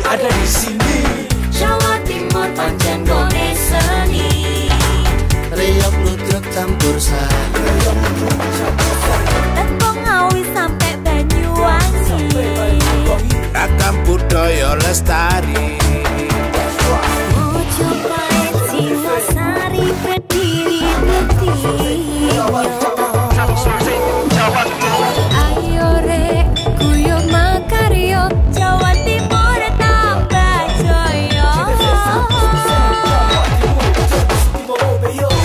ada di sini. Jawa Timur pancen gone seni. Riok ludruk campur sari. Tembung Ngawi sampai Banyuwangi. Ragam budaya lestari. Mojopahit Singosari berdiri berdiri. Ayo rek guyo makaryo Jawa Timur tambah jaya.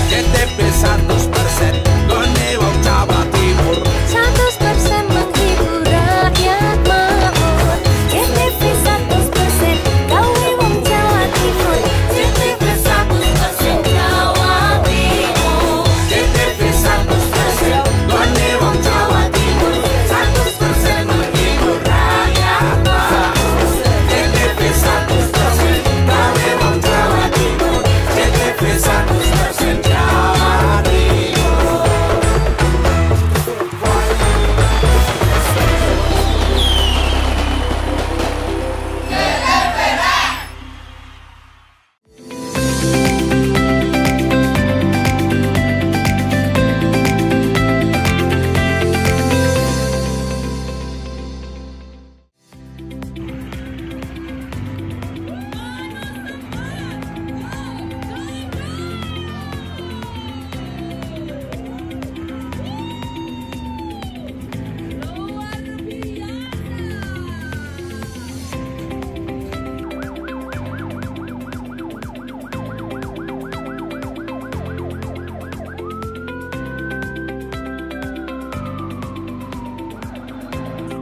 JTP 100% gone wong Jawa Timur. 100% menghibur rakyat makmur. JTP 100% gawe wong Jawa Timur. JTP 100% Jawa Timur. JTP 100% gone wong Jawa Timur. 100% menghibur rakyat makmur. JTP 100% gawe wong Jawa Timur. JTP 100% Jawa Timur.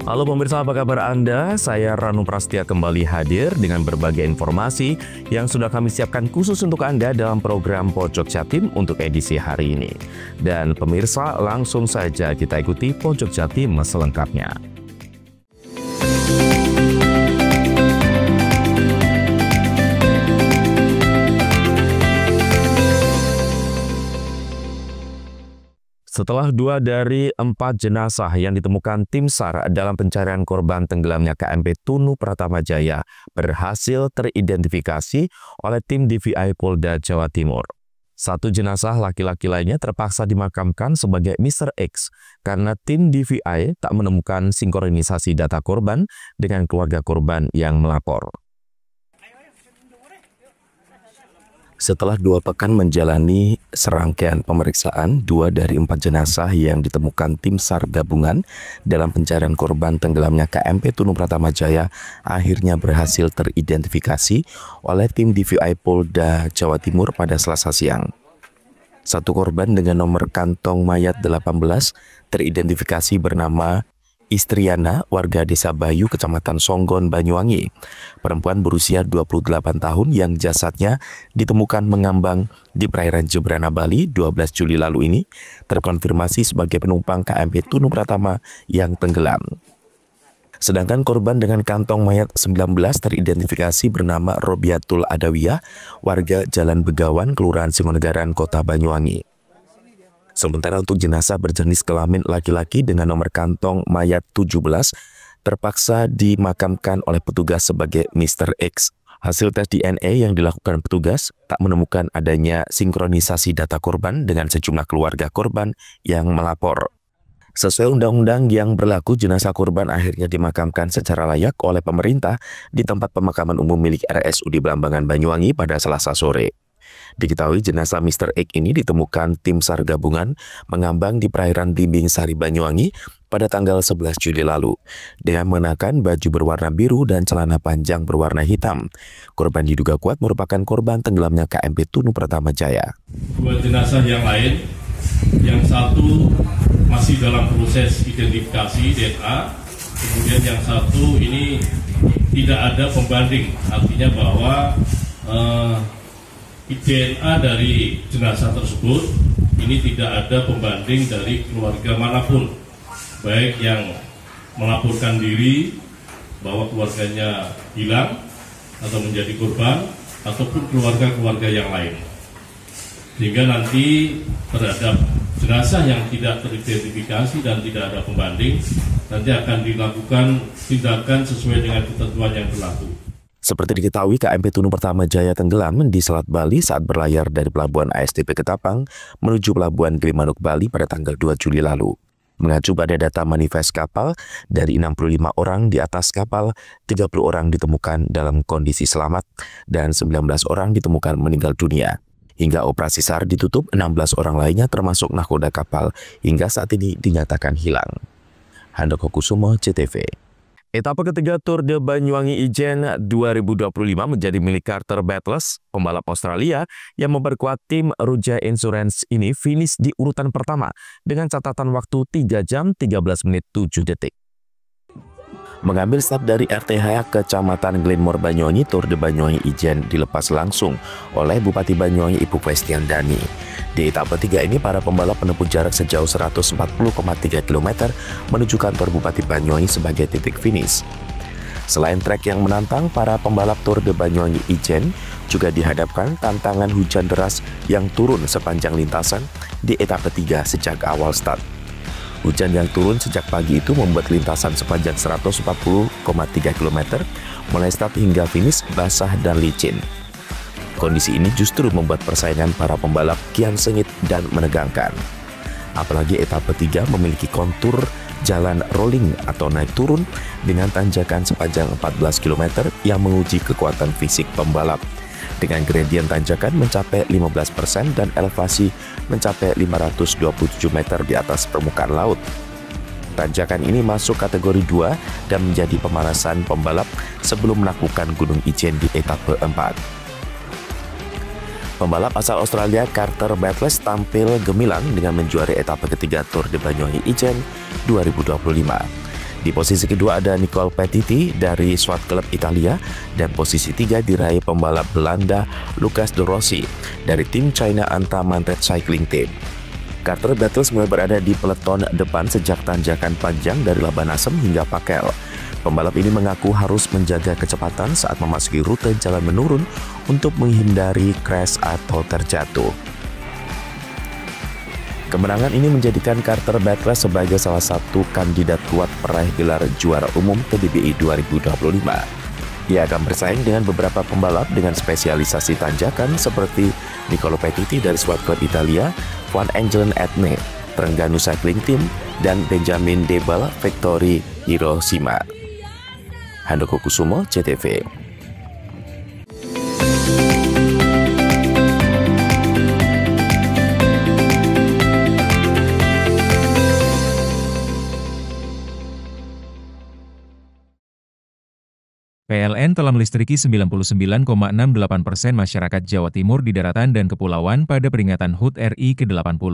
Halo pemirsa, apa kabar Anda? Saya Ranu Prastia kembali hadir dengan berbagai informasi yang sudah kami siapkan khusus untuk Anda dalam program Pojok Jatim untuk edisi hari ini. Dan pemirsa, langsung saja kita ikuti Pojok Jatim selengkapnya. Setelah 2 dari 4 jenazah yang ditemukan tim SAR dalam pencarian korban tenggelamnya KMP Tunu Pratama Jaya berhasil teridentifikasi oleh tim DVI Polda Jawa Timur. 1 jenazah laki-laki lainnya terpaksa dimakamkan sebagai Mr. X karena tim DVI tak menemukan sinkronisasi data korban dengan keluarga korban yang melapor. Setelah 2 pekan menjalani serangkaian pemeriksaan, 2 dari 4 jenazah yang ditemukan tim SAR gabungan dalam pencarian korban tenggelamnya KMP Tunu Pratama Jaya akhirnya berhasil teridentifikasi oleh tim DVI Polda Jawa Timur pada Selasa siang. 1 korban dengan nomor kantong mayat 18 teridentifikasi bernama Istriana, warga Desa Bayu, Kecamatan Songgon, Banyuwangi. Perempuan berusia 28 tahun yang jasadnya ditemukan mengambang di perairan Jebrana, Bali 12 Juli lalu ini, terkonfirmasi sebagai penumpang KMP Tunu Pratama yang tenggelam. Sedangkan korban dengan kantong mayat 19 teridentifikasi bernama Robiatul Adawiyah, warga Jalan Begawan, Kelurahan Singonegaran, Kota Banyuwangi. Sementara untuk jenazah berjenis kelamin laki-laki dengan nomor kantong mayat 17 terpaksa dimakamkan oleh petugas sebagai Mr. X. Hasil tes DNA yang dilakukan petugas tak menemukan adanya sinkronisasi data korban dengan sejumlah keluarga korban yang melapor. Sesuai undang-undang yang berlaku, jenazah korban akhirnya dimakamkan secara layak oleh pemerintah di tempat pemakaman umum milik RSUD Blambangan, Banyuwangi pada Selasa sore. Diketahui jenazah Mr. X ini ditemukan tim SAR gabungan mengambang di perairan Bimbing Sari, Banyuwangi pada tanggal 11 Juli lalu. Dengan mengenakan baju berwarna biru dan celana panjang berwarna hitam. Korban diduga kuat merupakan korban tenggelamnya KMP Tunu Pratama Jaya. 2 jenazah yang lain, yang 1 masih dalam proses identifikasi DNA, kemudian yang 1 ini tidak ada pembanding, artinya bahwa DNA dari jenazah tersebut ini tidak ada pembanding dari keluarga manapun, baik yang melaporkan diri bahwa keluarganya hilang atau menjadi korban, ataupun keluarga-keluarga yang lain. Sehingga nanti terhadap jenazah yang tidak teridentifikasi dan tidak ada pembanding, nanti akan dilakukan tindakan sesuai dengan ketentuan yang berlaku. Seperti diketahui, KMP Tunu Pertama Jaya tenggelam di Selat Bali saat berlayar dari Pelabuhan ASDP Ketapang menuju Pelabuhan Gilimanuk, Bali pada tanggal 2 Juli lalu. Mengacu pada data manifest kapal, dari 65 orang di atas kapal, 30 orang ditemukan dalam kondisi selamat dan 19 orang ditemukan meninggal dunia. Hingga operasi SAR ditutup, 16 orang lainnya termasuk nahkoda kapal hingga saat ini dinyatakan hilang. Handoko Kusumo, CTV. Etapa ketiga Tour de Banyuwangi Ijen 2025 menjadi milik Carter Battles, pembalap Australia yang memperkuat tim Ruja Insurance ini finish di urutan pertama dengan catatan waktu 3 jam 13 menit 7 detik. Mengambil start dari RTH Kecamatan Glenmore Banyuwangi, Tour de Banyuwangi Ijen dilepas langsung oleh Bupati Banyuwangi Ibu Kwestian Dani. Di etapa 3 ini, para pembalap menempuh jarak sejauh 140,3 km menuju kantor Bupati Banyuwangi sebagai titik finish. Selain trek yang menantang, para pembalap Tour de Banyuwangi Ijen juga dihadapkan tantangan hujan deras yang turun sepanjang lintasan di etapa 3 sejak awal start. Hujan yang turun sejak pagi itu membuat lintasan sepanjang 140,3 km mulai start hingga finish basah dan licin. Kondisi ini justru membuat persaingan para pembalap kian sengit dan menegangkan. Apalagi etapa 3 memiliki kontur jalan rolling atau naik turun dengan tanjakan sepanjang 14 km yang menguji kekuatan fisik pembalap. Dengan gradien tanjakan mencapai 15% dan elevasi mencapai 527 meter di atas permukaan laut. Tanjakan ini masuk kategori 2 dan menjadi pemanasan pembalap sebelum melakukan Gunung Ijen di etapa 4. Pembalap asal Australia Carter Battles tampil gemilang dengan menjuarai etapa ketiga Tour de Banyuwangi Ijen 2025. Di posisi kedua ada Nicole Petiti dari Swat Club Italia dan posisi 3 diraih pembalap Belanda Lucas de Rossi dari tim China Anta Mantet Cycling Team. Carter Battles mulai berada di peleton depan sejak tanjakan panjang dari Labanasem hingga Pakel. Pembalap ini mengaku harus menjaga kecepatan saat memasuki rute jalan menurun untuk menghindari crash atau terjatuh. Kemenangan ini menjadikan Carter Battles sebagai salah satu kandidat kuat peraih gelar juara umum PDBI 2025. Ia akan bersaing dengan beberapa pembalap dengan spesialisasi tanjakan seperti Nicolo Petiti dari Swat Club Italia, Van Engelen Etne, Trengganu Cycling Team, dan Benjamin Debal Victory Hiroshima. Handoko Kusumo, CTV. PLN telah melistriki 99,68% masyarakat Jawa Timur di daratan dan kepulauan pada peringatan HUT RI ke-80.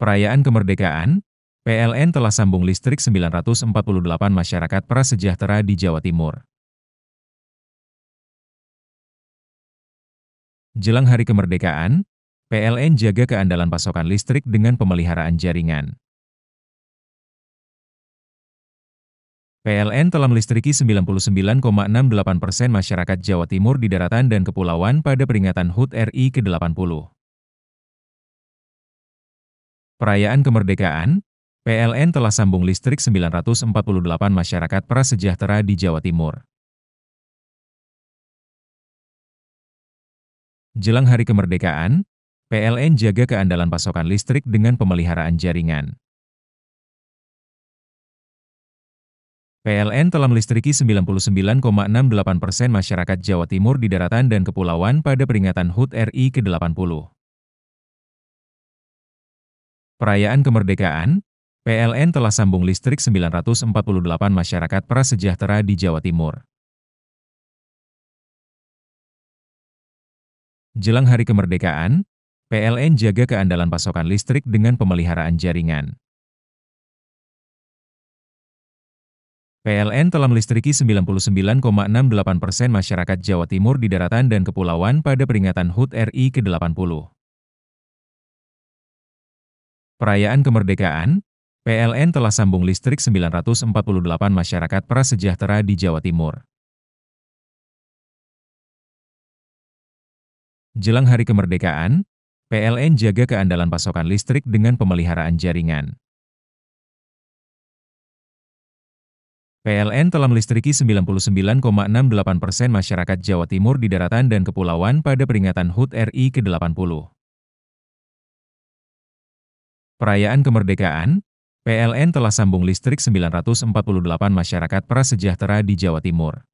Perayaan kemerdekaan, PLN telah sambung listrik 948 masyarakat prasejahtera di Jawa Timur. Jelang hari kemerdekaan, PLN jaga keandalan pasokan listrik dengan pemeliharaan jaringan. PLN telah melistriki 99,68% masyarakat Jawa Timur di daratan dan kepulauan pada peringatan HUT RI ke-80. Perayaan kemerdekaan, PLN telah sambung listrik 948 masyarakat prasejahtera di Jawa Timur. Jelang hari kemerdekaan, PLN jaga keandalan pasokan listrik dengan pemeliharaan jaringan. PLN telah melistriki 99,68% masyarakat Jawa Timur di daratan dan kepulauan pada peringatan HUT RI ke-80. Perayaan kemerdekaan, PLN telah sambung listrik 948 masyarakat prasejahtera di Jawa Timur. Jelang hari kemerdekaan, PLN jaga keandalan pasokan listrik dengan pemeliharaan jaringan. PLN telah melistriki 99,68% masyarakat Jawa Timur di daratan dan kepulauan pada peringatan HUT RI ke-80. Perayaan kemerdekaan, PLN telah sambung listrik 948 masyarakat prasejahtera di Jawa Timur. Jelang hari kemerdekaan, PLN jaga keandalan pasokan listrik dengan pemeliharaan jaringan. PLN telah melistriki 99,68% masyarakat Jawa Timur di daratan dan kepulauan pada peringatan HUT RI ke-80. Perayaan kemerdekaan, PLN telah sambung listrik 948 masyarakat prasejahtera di Jawa Timur.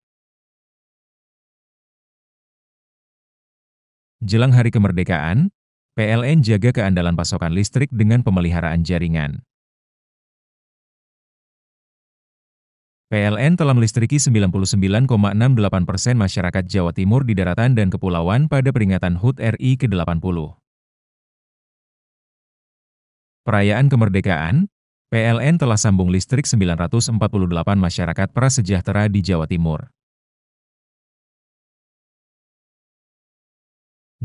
Jelang hari kemerdekaan, PLN jaga keandalan pasokan listrik dengan pemeliharaan jaringan. PLN telah melistriki 99,68% masyarakat Jawa Timur di daratan dan kepulauan pada peringatan HUT RI ke-80. Perayaan kemerdekaan, PLN telah sambung listrik 948 masyarakat prasejahtera di Jawa Timur.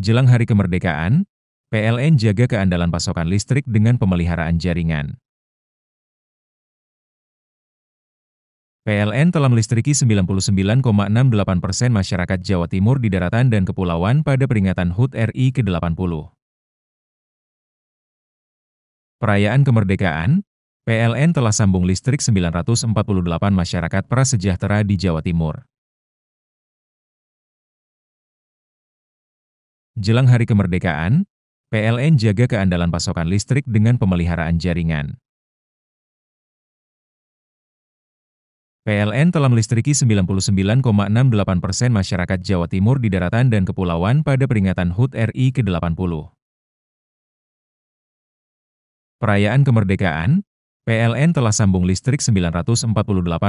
Jelang hari kemerdekaan, PLN jaga keandalan pasokan listrik dengan pemeliharaan jaringan. PLN telah melistriki 99,68% masyarakat Jawa Timur di daratan dan kepulauan pada peringatan HUT RI ke-80. Perayaan kemerdekaan, PLN telah sambung listrik 948 masyarakat prasejahtera di Jawa Timur. Jelang hari kemerdekaan, PLN jaga keandalan pasokan listrik dengan pemeliharaan jaringan. PLN telah melistriki 99,68% masyarakat Jawa Timur di daratan dan kepulauan pada peringatan HUT RI ke-80. Perayaan kemerdekaan, PLN telah sambung listrik 948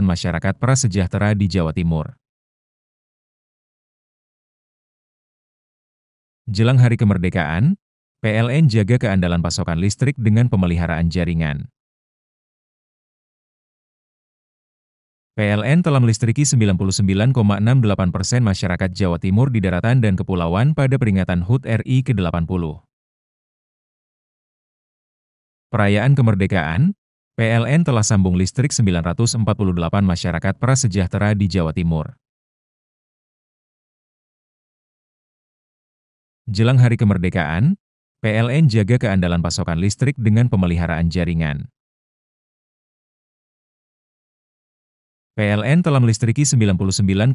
masyarakat prasejahtera di Jawa Timur. Jelang hari kemerdekaan, PLN jaga keandalan pasokan listrik dengan pemeliharaan jaringan. PLN telah melistriki 99,68% masyarakat Jawa Timur di daratan dan kepulauan pada peringatan HUT RI ke-80. Perayaan kemerdekaan, PLN telah sambung listrik 948 masyarakat prasejahtera di Jawa Timur. Jelang hari kemerdekaan, PLN jaga keandalan pasokan listrik dengan pemeliharaan jaringan. PLN telah melistriki 99,68%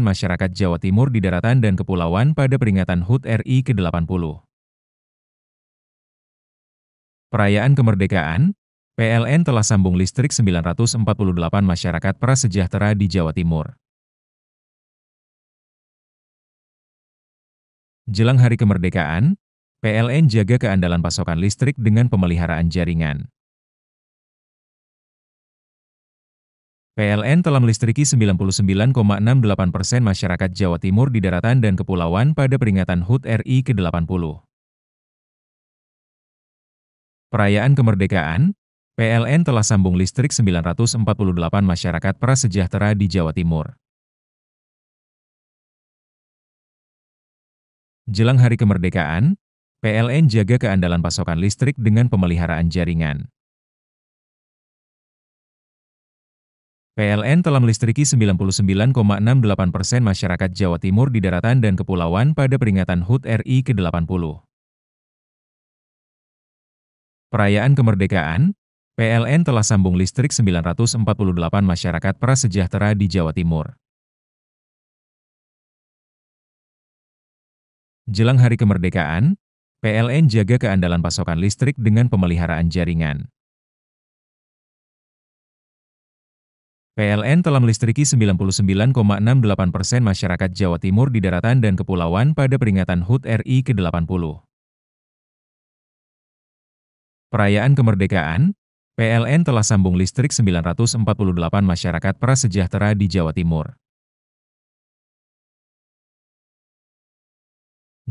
masyarakat Jawa Timur di daratan dan kepulauan pada peringatan HUT RI ke-80. Perayaan kemerdekaan, PLN telah sambung listrik 948 masyarakat prasejahtera di Jawa Timur. Jelang hari kemerdekaan, PLN jaga keandalan pasokan listrik dengan pemeliharaan jaringan. PLN telah melistriki 99,68% masyarakat Jawa Timur di daratan dan kepulauan pada peringatan HUT RI ke-80. Perayaan kemerdekaan, PLN telah sambung listrik 948 masyarakat prasejahtera di Jawa Timur. Jelang hari kemerdekaan, PLN jaga keandalan pasokan listrik dengan pemeliharaan jaringan. PLN telah melistriki 99,68% masyarakat Jawa Timur di daratan dan kepulauan pada peringatan HUT RI ke-80. Perayaan kemerdekaan, PLN telah sambung listrik 948 masyarakat prasejahtera di Jawa Timur. Jelang hari kemerdekaan, PLN jaga keandalan pasokan listrik dengan pemeliharaan jaringan. PLN telah melistriki 99,68% masyarakat Jawa Timur di daratan dan kepulauan pada peringatan HUT RI ke-80. Perayaan kemerdekaan, PLN telah sambung listrik 948 masyarakat prasejahtera di Jawa Timur.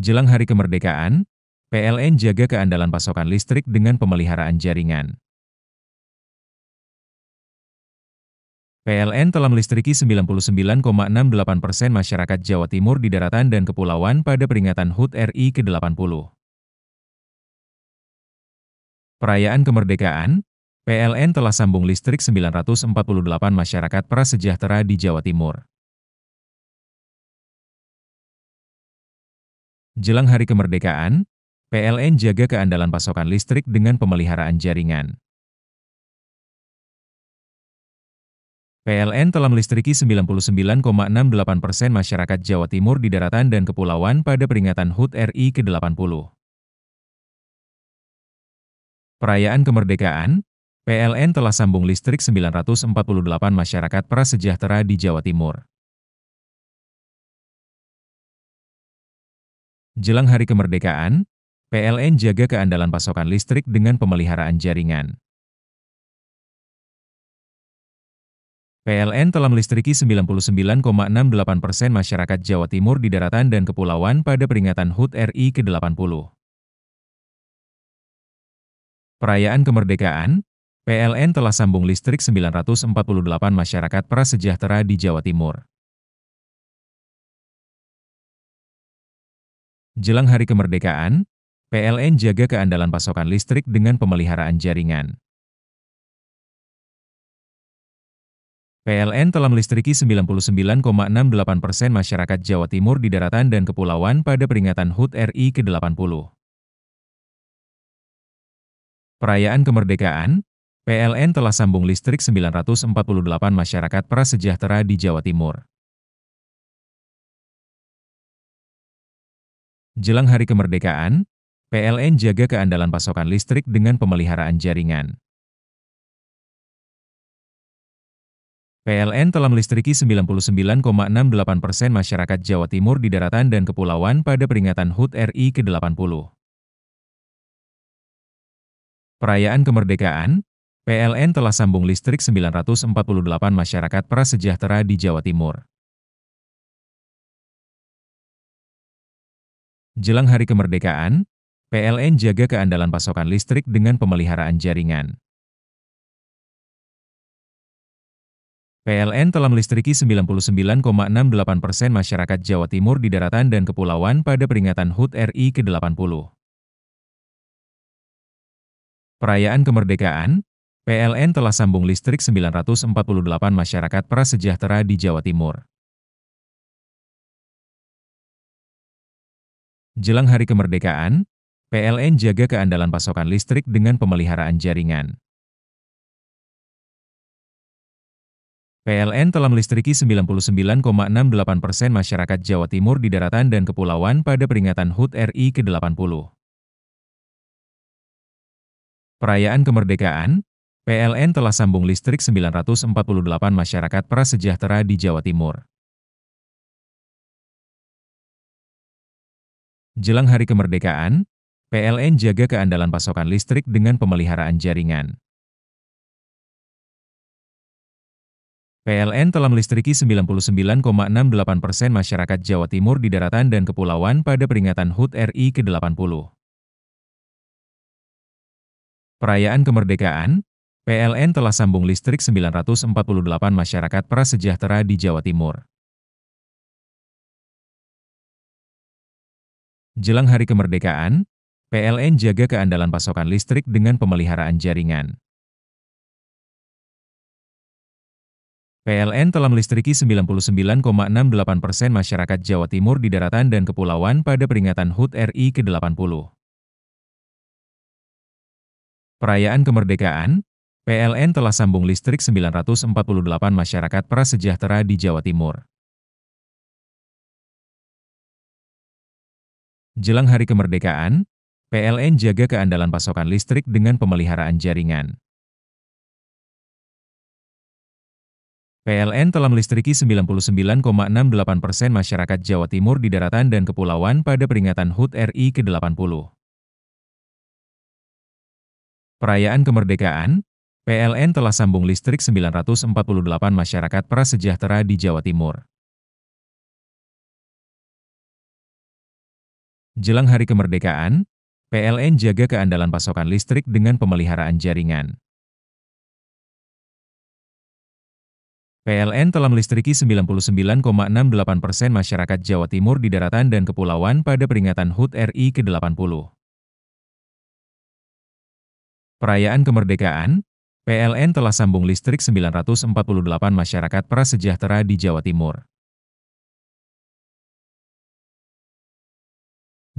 Jelang hari kemerdekaan, PLN jaga keandalan pasokan listrik dengan pemeliharaan jaringan. PLN telah melistriki 99,68% masyarakat Jawa Timur di daratan dan kepulauan pada peringatan HUT RI ke-80. Perayaan kemerdekaan, PLN telah sambung listrik 948 masyarakat prasejahtera di Jawa Timur. Jelang hari kemerdekaan, PLN jaga keandalan pasokan listrik dengan pemeliharaan jaringan. PLN telah melistriki 99,68% masyarakat Jawa Timur di daratan dan kepulauan pada peringatan HUT RI ke-80. Perayaan kemerdekaan, PLN telah sambung listrik 948 masyarakat prasejahtera di Jawa Timur. Jelang hari kemerdekaan, PLN jaga keandalan pasokan listrik dengan pemeliharaan jaringan. PLN telah melistriki 99,68% masyarakat Jawa Timur di daratan dan kepulauan pada peringatan HUT RI ke-80. Perayaan kemerdekaan, PLN telah sambung listrik 948 masyarakat prasejahtera di Jawa Timur. Jelang hari kemerdekaan, PLN jaga keandalan pasokan listrik dengan pemeliharaan jaringan. PLN telah melistriki 99,68% masyarakat Jawa Timur di daratan dan kepulauan pada peringatan HUT RI ke-80. Perayaan kemerdekaan, PLN telah sambung listrik 948 masyarakat prasejahtera di Jawa Timur. Jelang hari kemerdekaan, PLN jaga keandalan pasokan listrik dengan pemeliharaan jaringan. PLN telah melistriki 99,68% masyarakat Jawa Timur di daratan dan kepulauan pada peringatan HUT RI ke-80. Perayaan kemerdekaan, PLN telah sambung listrik 948 masyarakat prasejahtera di Jawa Timur. Jelang hari kemerdekaan, PLN jaga keandalan pasokan listrik dengan pemeliharaan jaringan. PLN telah melistriki 99,68% masyarakat Jawa Timur di daratan dan kepulauan pada peringatan HUT RI ke-80. Perayaan kemerdekaan, PLN telah sambung listrik 948 masyarakat prasejahtera di Jawa Timur. Jelang hari kemerdekaan, PLN jaga keandalan pasokan listrik dengan pemeliharaan jaringan. PLN telah melistriki 99,68% masyarakat Jawa Timur di daratan dan kepulauan pada peringatan HUT RI ke-80. Perayaan kemerdekaan, PLN telah sambung listrik 948 masyarakat prasejahtera di Jawa Timur. Jelang hari kemerdekaan, PLN jaga keandalan pasokan listrik dengan pemeliharaan jaringan. PLN telah melistriki 99,68% masyarakat Jawa Timur di daratan dan kepulauan pada peringatan HUT RI ke-80. Perayaan kemerdekaan, PLN telah sambung listrik 948 masyarakat prasejahtera di Jawa Timur. Jelang hari kemerdekaan, PLN jaga keandalan pasokan listrik dengan pemeliharaan jaringan. PLN telah melistriki 99,68% masyarakat Jawa Timur di daratan dan kepulauan pada peringatan HUT RI ke-80. Perayaan kemerdekaan, PLN telah sambung listrik 948 masyarakat prasejahtera di Jawa Timur. Jelang hari kemerdekaan, PLN jaga keandalan pasokan listrik dengan pemeliharaan jaringan. PLN telah melistriki 99,68% masyarakat Jawa Timur di daratan dan kepulauan pada peringatan HUT RI ke-80. Perayaan kemerdekaan, PLN telah sambung listrik 948 masyarakat prasejahtera di Jawa Timur. Jelang hari kemerdekaan, PLN jaga keandalan pasokan listrik dengan pemeliharaan jaringan. PLN telah melistriki 99,68% masyarakat Jawa Timur di daratan dan kepulauan pada peringatan HUT RI ke-80. Perayaan kemerdekaan, PLN telah sambung listrik 948 masyarakat prasejahtera di Jawa Timur.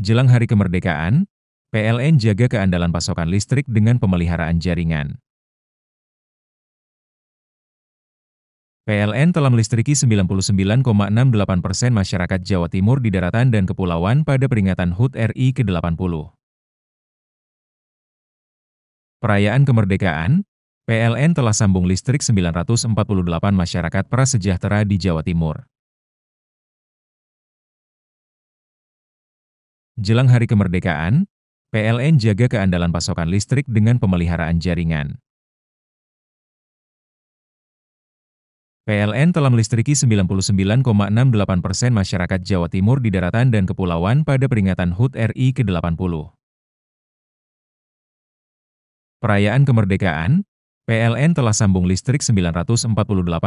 Jelang hari kemerdekaan, PLN jaga keandalan pasokan listrik dengan pemeliharaan jaringan. PLN telah melistriki 99,68% masyarakat Jawa Timur di daratan dan kepulauan pada peringatan HUT RI ke-80. Perayaan kemerdekaan, PLN telah sambung listrik 948 masyarakat prasejahtera di Jawa Timur. Jelang hari kemerdekaan, PLN jaga keandalan pasokan listrik dengan pemeliharaan jaringan. PLN telah melistriki 99,68% masyarakat Jawa Timur di daratan dan kepulauan pada peringatan HUT RI ke-80. Perayaan kemerdekaan, PLN telah sambung listrik 948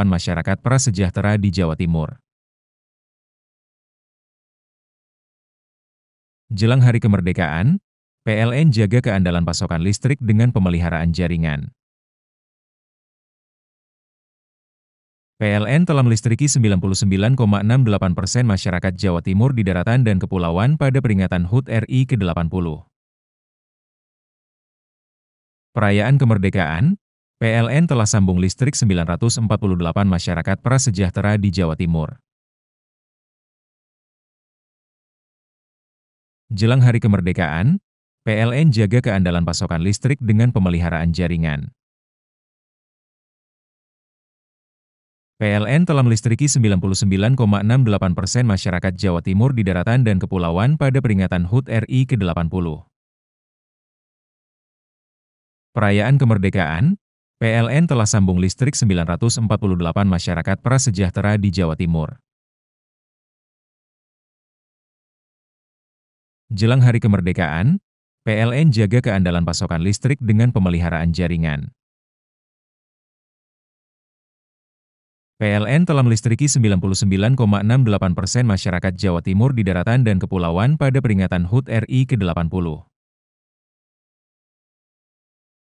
masyarakat prasejahtera di Jawa Timur. Jelang hari kemerdekaan, PLN jaga keandalan pasokan listrik dengan pemeliharaan jaringan. PLN telah melistriki 99,68% masyarakat Jawa Timur di daratan dan kepulauan pada peringatan HUT RI ke-80. Perayaan kemerdekaan, PLN telah sambung listrik 948 masyarakat prasejahtera di Jawa Timur. Jelang hari kemerdekaan, PLN jaga keandalan pasokan listrik dengan pemeliharaan jaringan. PLN telah melistriki 99,68% masyarakat Jawa Timur di daratan dan kepulauan pada peringatan HUT RI ke-80. Perayaan kemerdekaan, PLN telah sambung listrik 948 masyarakat prasejahtera di Jawa Timur. Jelang hari kemerdekaan, PLN jaga keandalan pasokan listrik dengan pemeliharaan jaringan. PLN telah melistriki 99,68% masyarakat Jawa Timur di daratan dan kepulauan pada peringatan HUT RI ke-80.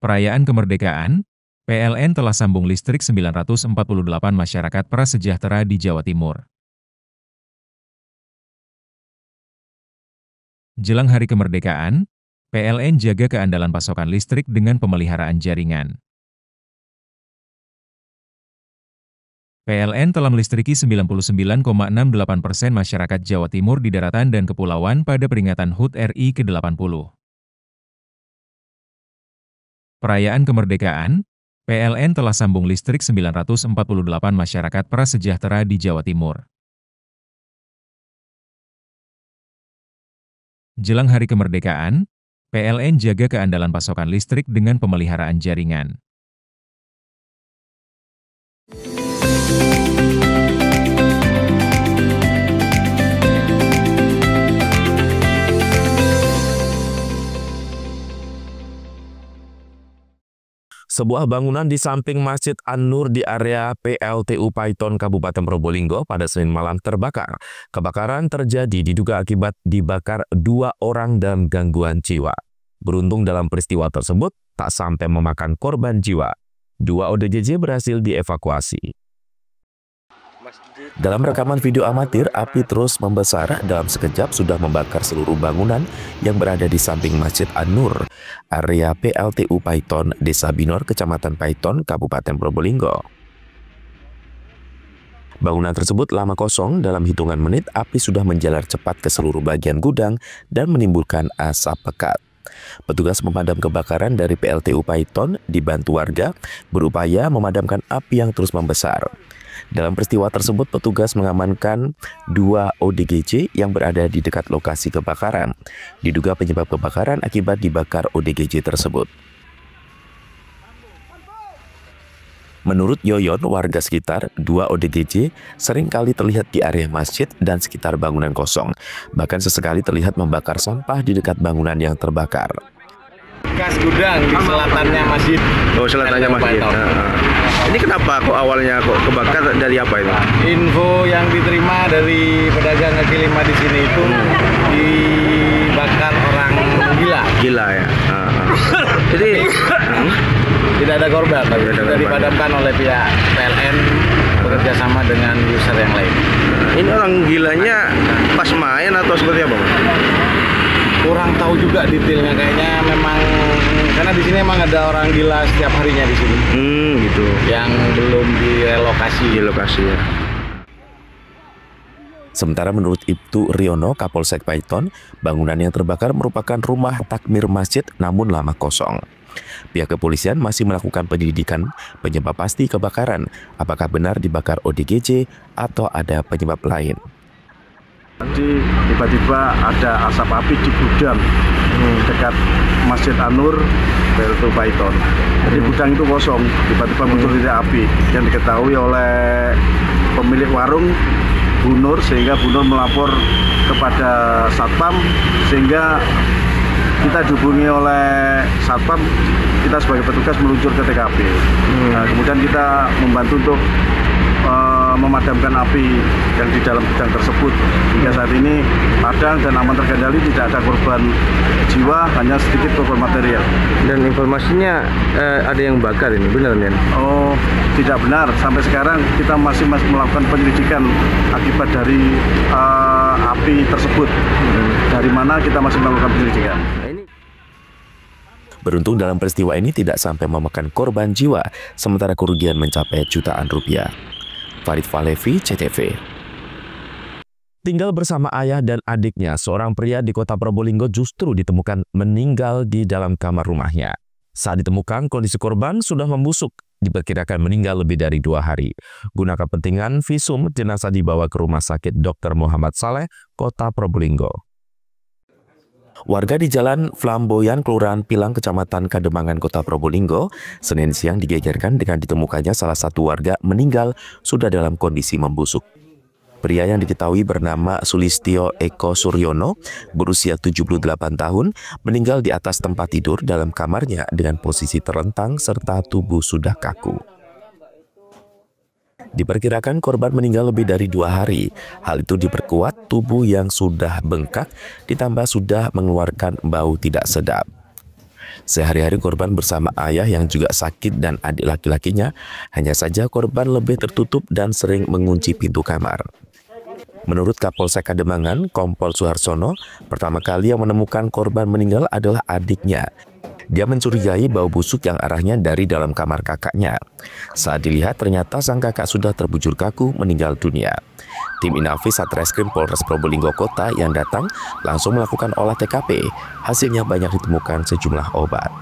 Perayaan kemerdekaan, PLN telah sambung listrik 948 masyarakat prasejahtera di Jawa Timur. Jelang hari kemerdekaan, PLN jaga keandalan pasokan listrik dengan pemeliharaan jaringan. PLN telah melistriki 99,68% masyarakat Jawa Timur di daratan dan kepulauan pada peringatan HUT RI ke-80. Perayaan kemerdekaan, PLN telah sambung listrik 948 masyarakat prasejahtera di Jawa Timur. Jelang hari kemerdekaan, PLN jaga keandalan pasokan listrik dengan pemeliharaan jaringan. Sebuah bangunan di samping Masjid An-Nur di area PLTU Paiton, Kabupaten Probolinggo pada Senin malam terbakar. Kebakaran terjadi diduga akibat dibakar 2 orang dan gangguan jiwa. Beruntung dalam peristiwa tersebut tak sampai memakan korban jiwa. 2 ODGJ berhasil dievakuasi. Dalam rekaman video amatir, api terus membesar. Dalam sekejap sudah membakar seluruh bangunan yang berada di samping Masjid An-Nur, area PLTU Paiton, Desa Binor, Kecamatan Paiton, Kabupaten Probolinggo. Bangunan tersebut lama kosong, dalam hitungan menit api sudah menjalar cepat ke seluruh bagian gudang dan menimbulkan asap pekat. Petugas pemadam kebakaran dari PLTU Paiton dibantu warga berupaya memadamkan api yang terus membesar. Dalam peristiwa tersebut, petugas mengamankan 2 ODGJ yang berada di dekat lokasi kebakaran. Diduga penyebab kebakaran akibat dibakar ODGJ tersebut. Menurut Yoyon, warga sekitar, 2 ODGJ sering kali terlihat di area masjid dan sekitar bangunan kosong. Bahkan sesekali terlihat membakar sampah di dekat bangunan yang terbakar. Bekas gudang di selatannya masjid. Oh, selatannya masjid. Ini kenapa kok awalnya kok kebakar, dari apa itu? Info yang diterima dari pedagang kaki lima di sini itu dibakar orang gila. Gila ya. Jadi tidak ada korban, tapi sudah dipadamkan oleh pihak PLN bekerja sama dengan user yang lain. Ini orang gilanya pas main atau seperti apa, Mas? kurang tahu juga detailnya, kayaknya memang karena di sini emang ada orang gila setiap harinya di sini. Gitu. Yang belum direlokasi. Di lokasi ya. Sementara menurut Ibtu Riono, Kapolsek Paiton, bangunan yang terbakar merupakan rumah takmir masjid namun lama kosong. Pihak kepolisian masih melakukan penyelidikan penyebab pasti kebakaran, apakah benar dibakar ODGJ atau ada penyebab lain. Jadi tiba-tiba ada asap api di gudang dekat Masjid An-Nur, yaitu Paiton. Jadi gudang itu kosong, tiba-tiba muncul titik api yang diketahui oleh pemilik warung Bu Nur, sehingga Bu Nur melapor kepada Satpam, sehingga kita dihubungi oleh Satpam, kita sebagai petugas meluncur ke TKP. Nah, kemudian kita membantu untuk memadamkan api yang di dalam gudang tersebut. Hingga saat ini padam dan aman terkendali, tidak ada korban jiwa, hanya sedikit korban material. Dan informasinya ada yang bakar ini, benar Nen? Oh, tidak benar. Sampai sekarang kita masih melakukan penyelidikan akibat dari api tersebut. Dari mana kita masih melakukan penyelidikan. Beruntung dalam peristiwa ini tidak sampai memakan korban jiwa, sementara kerugian mencapai jutaan rupiah. Farid Falevi, CTV. Tinggal bersama ayah dan adiknya, seorang pria di kota Probolinggo justru ditemukan meninggal di dalam kamar rumahnya. Saat ditemukan, kondisi korban sudah membusuk, diperkirakan meninggal lebih dari 2 hari. Guna kepentingan visum, jenazah dibawa ke Rumah Sakit Dr. Muhammad Saleh, kota Probolinggo. Warga di Jalan Flamboyan, Kelurahan Pilang, Kecamatan Kademangan, Kota Probolinggo, Senin siang digegerkan dengan ditemukannya salah satu warga meninggal sudah dalam kondisi membusuk. Pria yang diketahui bernama Sulistyo Eko Suryono, berusia 78 tahun, meninggal di atas tempat tidur dalam kamarnya dengan posisi terlentang serta tubuh sudah kaku. Diperkirakan korban meninggal lebih dari 2 hari. Hal itu diperkuat tubuh yang sudah bengkak, ditambah sudah mengeluarkan bau tidak sedap. Sehari-hari korban bersama ayah yang juga sakit dan adik laki-lakinya, hanya saja korban lebih tertutup dan sering mengunci pintu kamar. Menurut Kapolsek Kademangan, Kompol Suharsono, pertama kali yang menemukan korban meninggal adalah adiknya. Dia mencurigai bau busuk yang arahnya dari dalam kamar kakaknya. Saat dilihat, ternyata sang kakak sudah terbujur kaku meninggal dunia. Tim Inafis Satreskrim Polres Probolinggo Kota yang datang langsung melakukan olah TKP. Hasilnya banyak ditemukan sejumlah obat.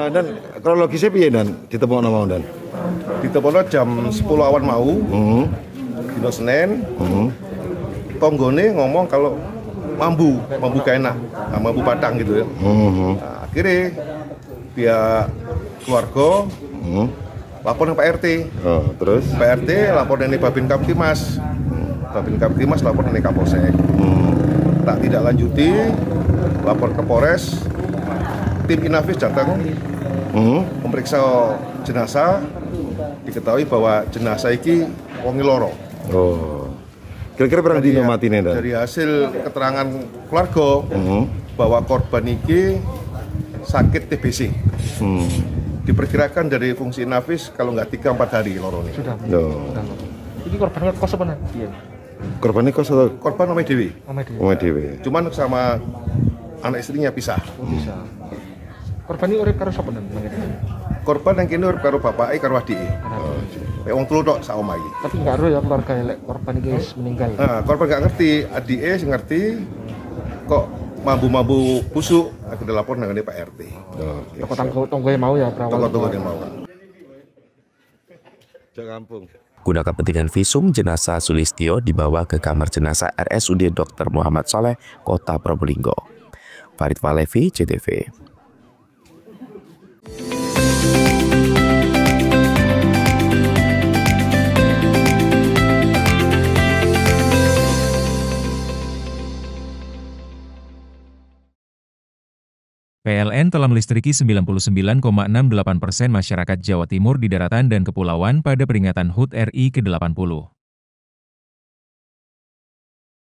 Dan kronologisnya piye Dan? Ditemokno mau Dan? Ditemokno jam 10 awan mau. Dino Senin. Tonggone ngomong kalau mambu gak enak, mambu padang gitu ya. Nah, akhirnya pihak keluarga lapor ke Pak RT. Terus Pak RT lapor dari Babin Kaptimas. Babin Kaptimas lapor dari Kapolsek. Tak tidak lanjuti, lapor ke Polres. Tim Inafis datang memeriksa jenazah. Diketahui bahwa jenazah ini wong loro. Kira-kira pernah mati nih Dan? Dari hasil keterangan keluarga bahwa korban ini sakit TBC. Diperkirakan dari fungsi nafis kalau nggak 3-4 hari loro ini. Sudah. Ini korbannya kos apa nih? Iya. Korbannya kos atau? Korban Ome Dewi. Ome Dewi. Cuman sama anak istrinya pisah. Bisa. Korban ini urip karo sapa nih? Korban yang kini urip karo bapake karo adike. Wong telu tok sak omah iki. Tapi nggak ya keluarga lek korban iki wis meninggal. Nah, korban nggak ngerti, adike sing ngerti kok mambu-mambu busuk, aku dilapor nang Pak RT. Tonggo mau ya berawal. Tonggo mau. Kampung. Guna kepentingan visum, jenazah Sulistyo dibawa ke kamar jenazah RSUD Dr. Muhammad Saleh, Kota Probolinggo. Farid Falevi, CTV. PLN telah melistriki 99,68% masyarakat Jawa Timur di daratan dan kepulauan pada peringatan HUT RI ke-80.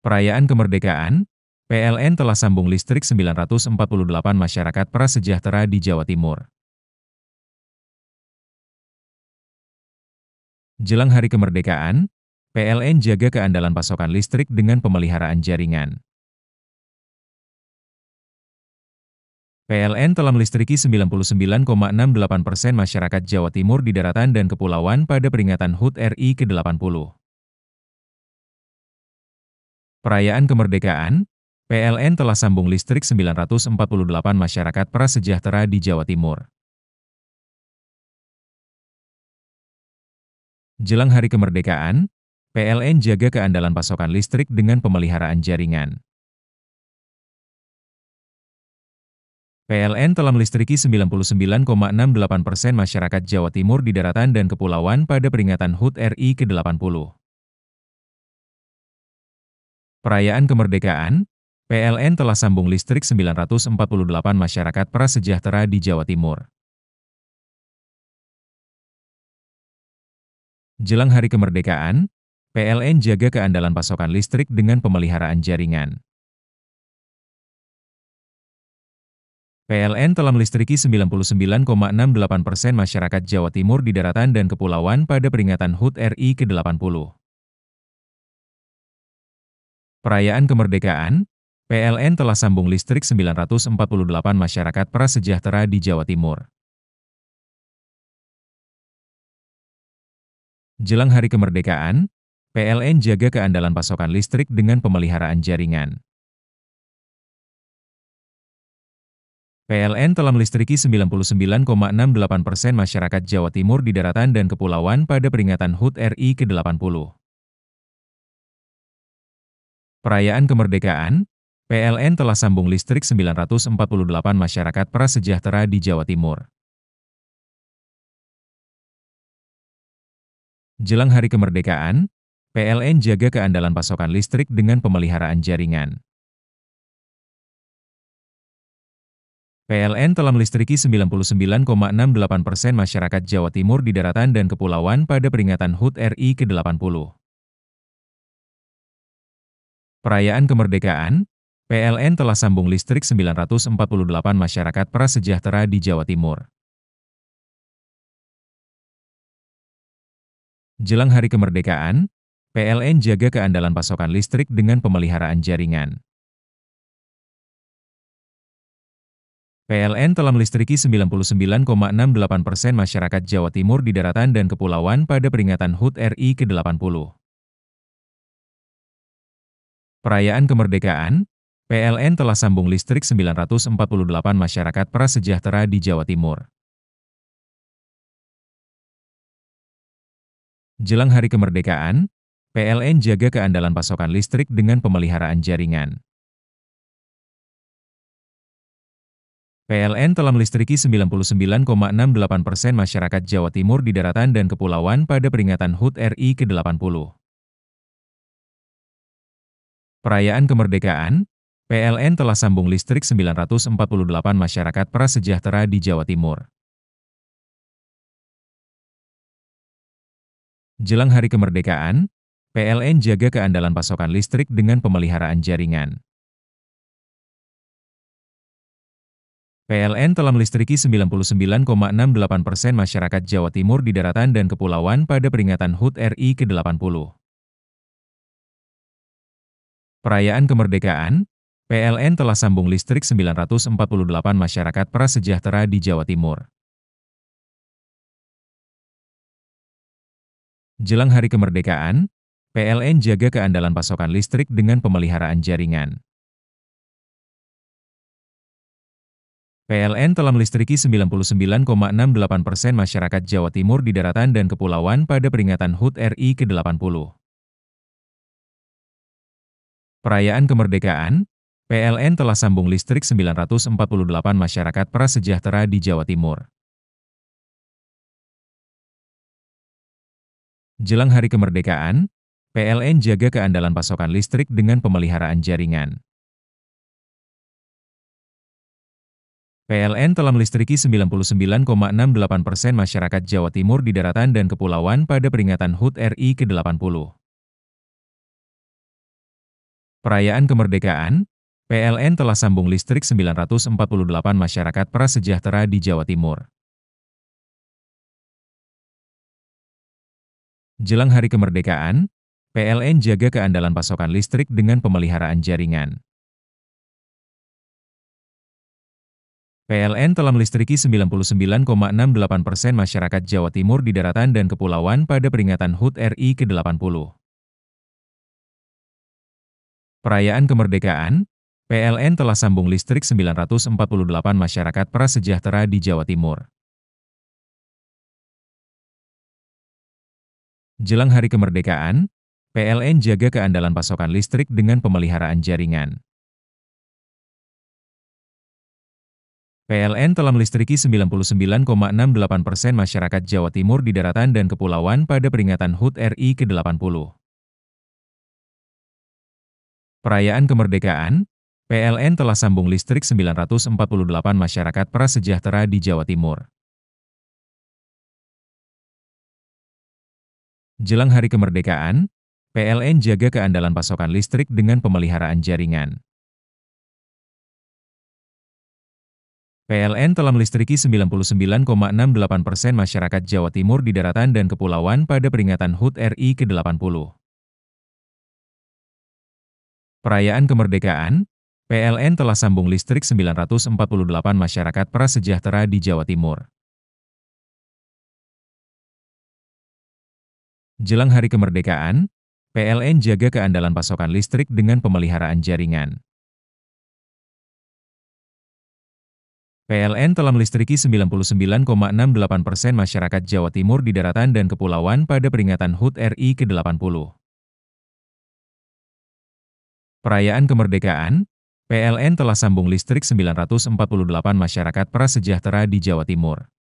Perayaan kemerdekaan, PLN telah sambung listrik 948 masyarakat prasejahtera di Jawa Timur. Jelang hari kemerdekaan, PLN jaga keandalan pasokan listrik dengan pemeliharaan jaringan. PLN telah melistriki 99,68% masyarakat Jawa Timur di daratan dan kepulauan pada peringatan HUT RI ke-80. Perayaan kemerdekaan, PLN telah sambung listrik 948 masyarakat prasejahtera di Jawa Timur. Jelang hari kemerdekaan, PLN jaga keandalan pasokan listrik dengan pemeliharaan jaringan. PLN telah melistriki 99,68% masyarakat Jawa Timur di daratan dan kepulauan pada peringatan HUT RI ke-80. Perayaan kemerdekaan, PLN telah sambung listrik 948 masyarakat prasejahtera di Jawa Timur. Jelang hari kemerdekaan, PLN jaga keandalan pasokan listrik dengan pemeliharaan jaringan. PLN telah melistriki 99,68% masyarakat Jawa Timur di daratan dan kepulauan pada peringatan HUT RI ke-80. Perayaan kemerdekaan, PLN telah sambung listrik 948 masyarakat prasejahtera di Jawa Timur. Jelang hari kemerdekaan, PLN jaga keandalan pasokan listrik dengan pemeliharaan jaringan. PLN telah melistriki 99,68% masyarakat Jawa Timur di daratan dan kepulauan pada peringatan HUT RI ke-80. Perayaan kemerdekaan, PLN telah sambung listrik 948 masyarakat prasejahtera di Jawa Timur. Jelang hari kemerdekaan, PLN jaga keandalan pasokan listrik dengan pemeliharaan jaringan. PLN telah melistriki 99,68% masyarakat Jawa Timur di daratan dan kepulauan pada peringatan HUT RI ke-80. Perayaan kemerdekaan, PLN telah sambung listrik 948 masyarakat prasejahtera di Jawa Timur. Jelang hari kemerdekaan, PLN jaga keandalan pasokan listrik dengan pemeliharaan jaringan. PLN telah melistriki 99,68% masyarakat Jawa Timur di daratan dan kepulauan pada peringatan HUT RI ke-80. Perayaan kemerdekaan, PLN telah sambung listrik 948 masyarakat prasejahtera di Jawa Timur. Jelang hari kemerdekaan, PLN jaga keandalan pasokan listrik dengan pemeliharaan jaringan. PLN telah melistriki 99,68% masyarakat Jawa Timur di daratan dan kepulauan pada peringatan HUT RI ke-80. Perayaan kemerdekaan, PLN telah sambung listrik 948 masyarakat prasejahtera di Jawa Timur. Jelang hari kemerdekaan, PLN jaga keandalan pasokan listrik dengan pemeliharaan jaringan. PLN telah melistriki 99,68% masyarakat Jawa Timur di daratan dan kepulauan pada peringatan HUT RI ke-80. Perayaan kemerdekaan, PLN telah sambung listrik 948 masyarakat prasejahtera di Jawa Timur. Jelang hari kemerdekaan, PLN jaga keandalan pasokan listrik dengan pemeliharaan jaringan. PLN telah melistriki 99,68% masyarakat Jawa Timur di daratan dan kepulauan pada peringatan HUT RI ke-80. Perayaan kemerdekaan, PLN telah sambung listrik 948 masyarakat prasejahtera di Jawa Timur. Jelang hari kemerdekaan, PLN jaga keandalan pasokan listrik dengan pemeliharaan jaringan. PLN telah melistriki 99,68% masyarakat Jawa Timur di daratan dan kepulauan pada peringatan HUT RI ke-80. Perayaan kemerdekaan, PLN telah sambung listrik 948 masyarakat prasejahtera di Jawa Timur. Jelang hari kemerdekaan, PLN jaga keandalan pasokan listrik dengan pemeliharaan jaringan. PLN telah melistriki 99,68% masyarakat Jawa Timur di daratan dan kepulauan pada peringatan HUT RI ke-80. Perayaan kemerdekaan, PLN telah sambung listrik 948 masyarakat prasejahtera di Jawa Timur. Jelang hari kemerdekaan, PLN jaga keandalan pasokan listrik dengan pemeliharaan jaringan. PLN telah melistriki 99,68% masyarakat Jawa Timur di daratan dan kepulauan pada peringatan HUT RI ke-80. Perayaan kemerdekaan, PLN telah sambung listrik 948 masyarakat prasejahtera di Jawa Timur. Jelang hari kemerdekaan, PLN jaga keandalan pasokan listrik dengan pemeliharaan jaringan. PLN telah melistriki 99,68% masyarakat Jawa Timur di daratan dan kepulauan pada peringatan HUT RI ke-80. Perayaan kemerdekaan, PLN telah sambung listrik 948 masyarakat prasejahtera di Jawa Timur. Jelang hari kemerdekaan, PLN jaga keandalan pasokan listrik dengan pemeliharaan jaringan. PLN telah melistriki 99,68% masyarakat Jawa Timur di daratan dan kepulauan pada peringatan HUT RI ke-80. Perayaan kemerdekaan, PLN telah sambung listrik 948 masyarakat prasejahtera di Jawa Timur.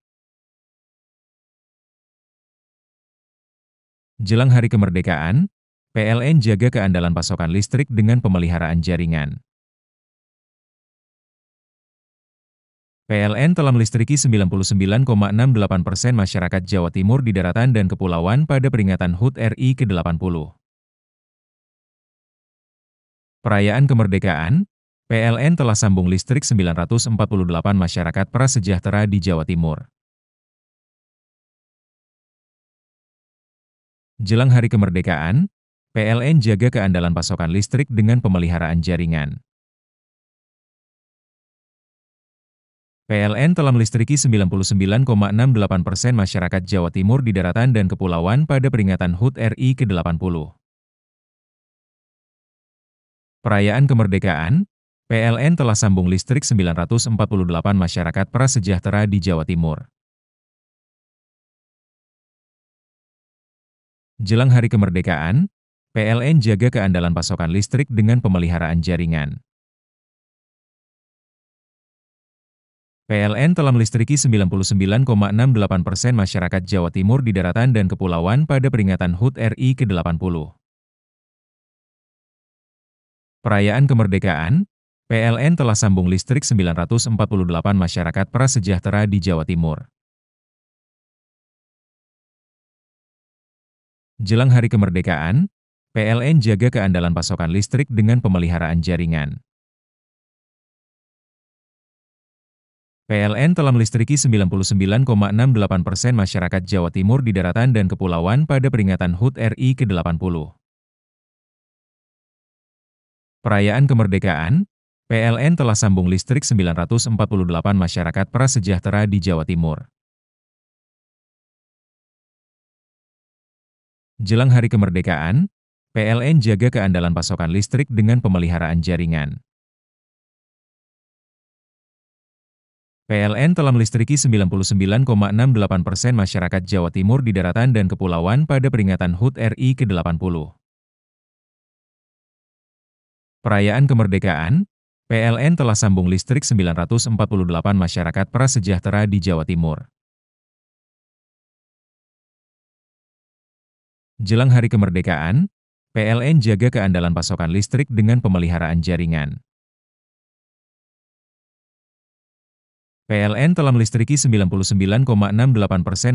Jelang hari kemerdekaan, PLN jaga keandalan pasokan listrik dengan pemeliharaan jaringan. PLN telah melistriki 99,68% masyarakat Jawa Timur di daratan dan kepulauan pada peringatan HUT RI ke-80. Perayaan kemerdekaan, PLN telah sambung listrik 948 masyarakat prasejahtera di Jawa Timur. Jelang hari kemerdekaan, PLN jaga keandalan pasokan listrik dengan pemeliharaan jaringan. PLN telah melistriki 99,68% masyarakat Jawa Timur di daratan dan kepulauan pada peringatan HUT RI ke-80. Perayaan kemerdekaan, PLN telah sambung listrik 948 masyarakat prasejahtera di Jawa Timur. Jelang hari kemerdekaan, PLN jaga keandalan pasokan listrik dengan pemeliharaan jaringan. PLN telah melistriki 99,68% masyarakat Jawa Timur di daratan dan kepulauan pada peringatan HUT RI ke-80. Perayaan kemerdekaan, PLN telah sambung listrik 948 masyarakat prasejahtera di Jawa Timur. Jelang hari kemerdekaan, PLN jaga keandalan pasokan listrik dengan pemeliharaan jaringan. PLN telah melistriki 99,68% masyarakat Jawa Timur di daratan dan kepulauan pada peringatan HUT RI ke-80. Perayaan kemerdekaan, PLN telah sambung listrik 948 masyarakat prasejahtera di Jawa Timur. Jelang hari kemerdekaan, PLN jaga keandalan pasokan listrik dengan pemeliharaan jaringan. PLN telah melistriki 99,68% masyarakat Jawa Timur di daratan dan kepulauan pada peringatan HUT RI ke-80. Perayaan kemerdekaan, PLN telah sambung listrik 948 masyarakat prasejahtera di Jawa Timur. Jelang hari kemerdekaan, PLN jaga keandalan pasokan listrik dengan pemeliharaan jaringan. PLN telah melistriki 99,68%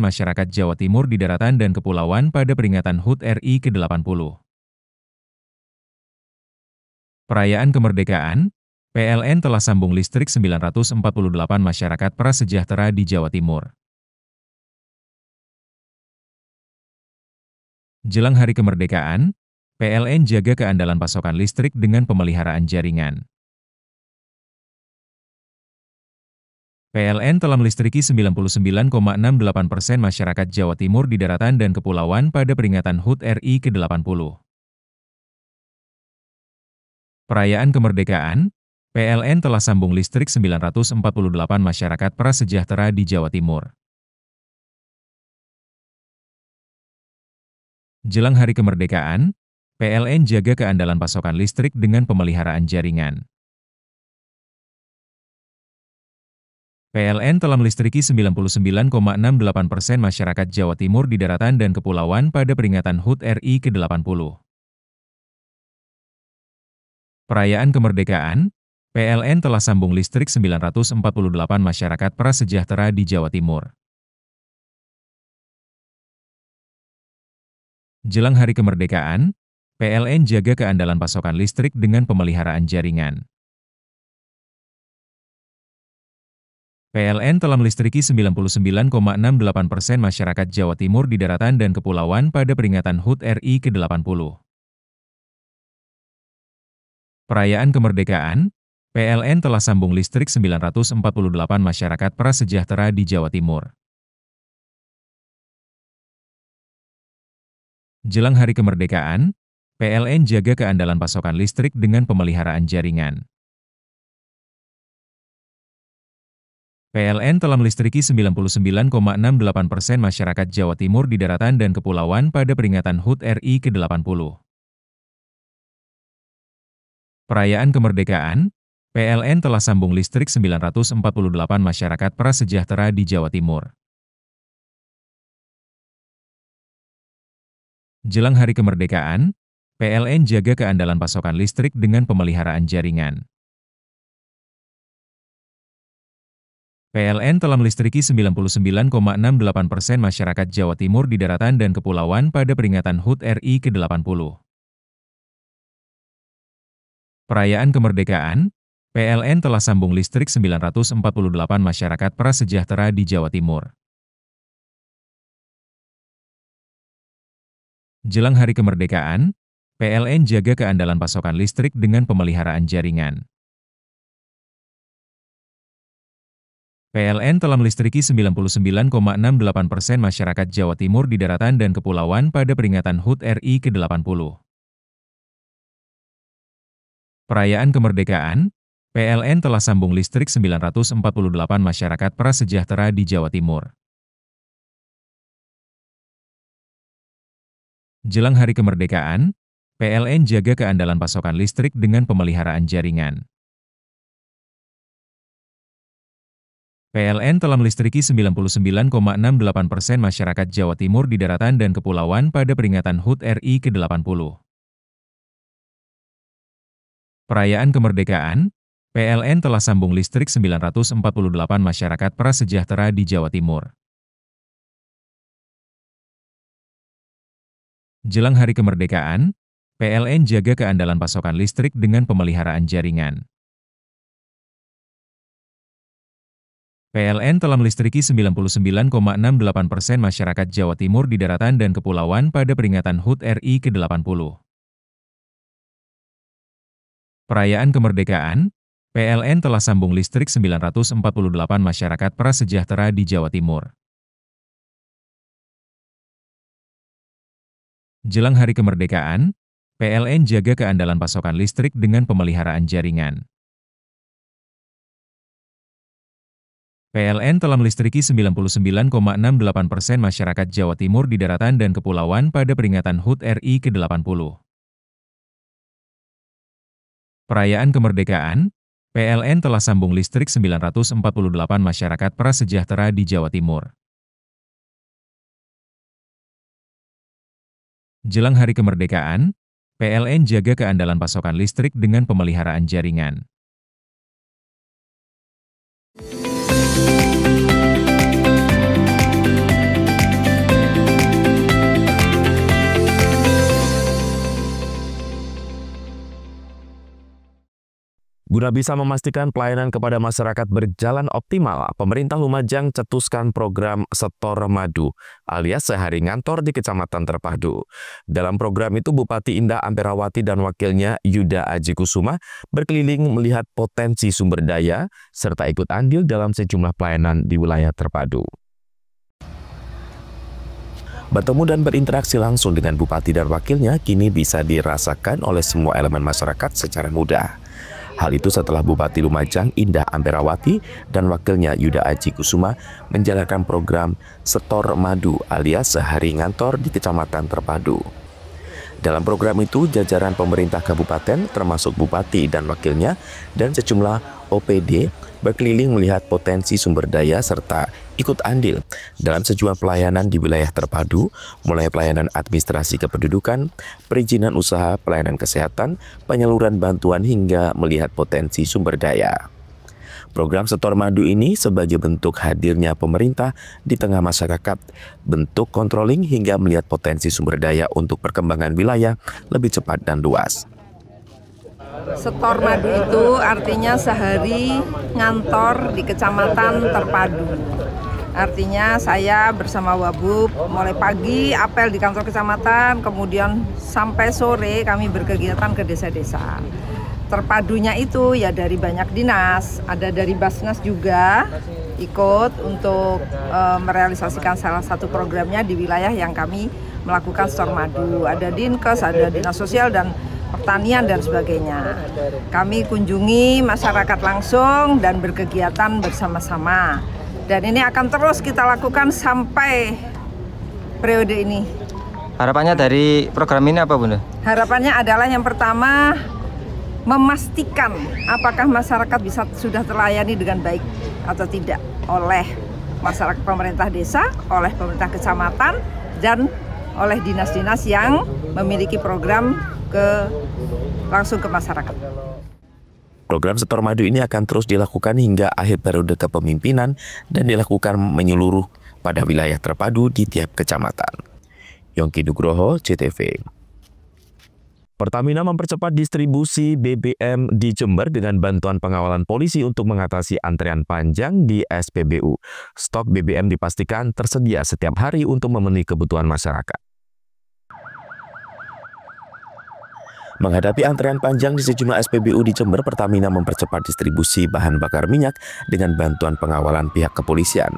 masyarakat Jawa Timur di daratan dan kepulauan pada peringatan HUT RI ke-80. Perayaan kemerdekaan, PLN telah sambung listrik 948 masyarakat prasejahtera di Jawa Timur. Jelang hari kemerdekaan, PLN jaga keandalan pasokan listrik dengan pemeliharaan jaringan. PLN telah melistriki 99,68% masyarakat Jawa Timur di daratan dan kepulauan pada peringatan HUT RI ke-80. Perayaan kemerdekaan, PLN telah sambung listrik 948 masyarakat prasejahtera di Jawa Timur. Jelang hari kemerdekaan, PLN jaga keandalan pasokan listrik dengan pemeliharaan jaringan. PLN telah melistriki 99,68% masyarakat Jawa Timur di daratan dan kepulauan pada peringatan HUT RI ke-80. Perayaan kemerdekaan, PLN telah sambung listrik 948 masyarakat prasejahtera di Jawa Timur. Jelang hari kemerdekaan, PLN jaga keandalan pasokan listrik dengan pemeliharaan jaringan. PLN telah melistriki 99,68% masyarakat Jawa Timur di daratan dan kepulauan pada peringatan HUT RI ke-80. Perayaan kemerdekaan, PLN telah sambung listrik 948 masyarakat prasejahtera di Jawa Timur. Jelang hari kemerdekaan, PLN jaga keandalan pasokan listrik dengan pemeliharaan jaringan. PLN telah melistriki 99,68% masyarakat Jawa Timur di daratan dan kepulauan pada peringatan HUT RI ke-80. Perayaan kemerdekaan, PLN telah sambung listrik 948 masyarakat prasejahtera di Jawa Timur. Jelang hari kemerdekaan, PLN jaga keandalan pasokan listrik dengan pemeliharaan jaringan. PLN telah melistriki 99,68% masyarakat Jawa Timur di daratan dan kepulauan pada peringatan HUT RI ke-80. Perayaan kemerdekaan, PLN telah sambung listrik 948 masyarakat prasejahtera di Jawa Timur. Jelang hari kemerdekaan, PLN jaga keandalan pasokan listrik dengan pemeliharaan jaringan. PLN telah melistriki 99,68% masyarakat Jawa Timur di daratan dan kepulauan pada peringatan HUT RI ke-80. Perayaan kemerdekaan, PLN telah sambung listrik 948 masyarakat prasejahtera di Jawa Timur. Jelang hari kemerdekaan, PLN jaga keandalan pasokan listrik dengan pemeliharaan jaringan. PLN telah melistriki 99,68% masyarakat Jawa Timur di daratan dan kepulauan pada peringatan HUT RI ke-80. Perayaan kemerdekaan, PLN telah sambung listrik 948 masyarakat prasejahtera di Jawa Timur. Jelang hari kemerdekaan, PLN jaga keandalan pasokan listrik dengan pemeliharaan jaringan. PLN telah melistriki 99,68% masyarakat Jawa Timur di daratan dan kepulauan pada peringatan HUT RI ke-80. Perayaan kemerdekaan, PLN telah sambung listrik 948 masyarakat prasejahtera di Jawa Timur. Jelang hari kemerdekaan, PLN jaga keandalan pasokan listrik dengan pemeliharaan jaringan. PLN telah melistriki 99,68% masyarakat Jawa Timur di daratan dan kepulauan pada peringatan HUT RI ke-80. Perayaan kemerdekaan, PLN telah sambung listrik 948 masyarakat prasejahtera di Jawa Timur. Jelang hari kemerdekaan, PLN jaga keandalan pasokan listrik dengan pemeliharaan jaringan. Guna bisa memastikan pelayanan kepada masyarakat berjalan optimal, pemerintah Lumajang cetuskan program Setor Madu alias sehari ngantor di Kecamatan Terpadu. Dalam program itu Bupati Indah Amperawati dan wakilnya Yuda Aji Kusuma berkeliling melihat potensi sumber daya serta ikut andil dalam sejumlah pelayanan di wilayah Terpadu. Bertemu dan berinteraksi langsung dengan Bupati dan wakilnya kini bisa dirasakan oleh semua elemen masyarakat secara mudah. Hal itu setelah Bupati Lumajang Indah Amperawati dan wakilnya Yuda Aji Kusuma menjalankan program Setor Madu alias sehari ngantor di Kecamatan Terpadu. Dalam program itu, jajaran pemerintah kabupaten termasuk Bupati dan wakilnya dan sejumlah OPD berkeliling melihat potensi sumber daya serta ikut andil dalam sejumlah pelayanan di wilayah Terpadu, mulai pelayanan administrasi kependudukan, perizinan usaha, pelayanan kesehatan, penyaluran bantuan hingga melihat potensi sumber daya. Program Setor Madu ini sebagai bentuk hadirnya pemerintah di tengah masyarakat, bentuk controlling hingga melihat potensi sumber daya untuk perkembangan wilayah lebih cepat dan luas. Setor Madu itu artinya sehari ngantor di Kecamatan Terpadu. Artinya saya bersama Wabub mulai pagi apel di kantor kecamatan, kemudian sampai sore kami berkegiatan ke desa-desa. Terpadunya itu ya dari banyak dinas, ada dari Basnas juga ikut untuk merealisasikan salah satu programnya di wilayah yang kami melakukan Setor Madu. Ada Dinkes, ada Dinas Sosial dan Pertanian dan sebagainya. Kami kunjungi masyarakat langsung dan berkegiatan bersama-sama. Dan ini akan terus kita lakukan sampai periode ini. Harapannya dari program ini apa, Bunda? Harapannya adalah yang pertama memastikan apakah masyarakat sudah terlayani dengan baik atau tidak oleh masyarakat pemerintah desa, oleh pemerintah kecamatan, dan oleh dinas-dinas yang memiliki program langsung ke masyarakat. Program Setor Madu ini akan terus dilakukan hingga akhir periode kepemimpinan dan dilakukan menyeluruh pada wilayah Terpadu di tiap kecamatan. Yongki Nugroho, CTV. Pertamina mempercepat distribusi BBM di Jember dengan bantuan pengawalan polisi untuk mengatasi antrean panjang di SPBU. Stok BBM dipastikan tersedia setiap hari untuk memenuhi kebutuhan masyarakat. Menghadapi antrean panjang di sejumlah SPBU di Jember, Pertamina mempercepat distribusi bahan bakar minyak dengan bantuan pengawalan pihak kepolisian.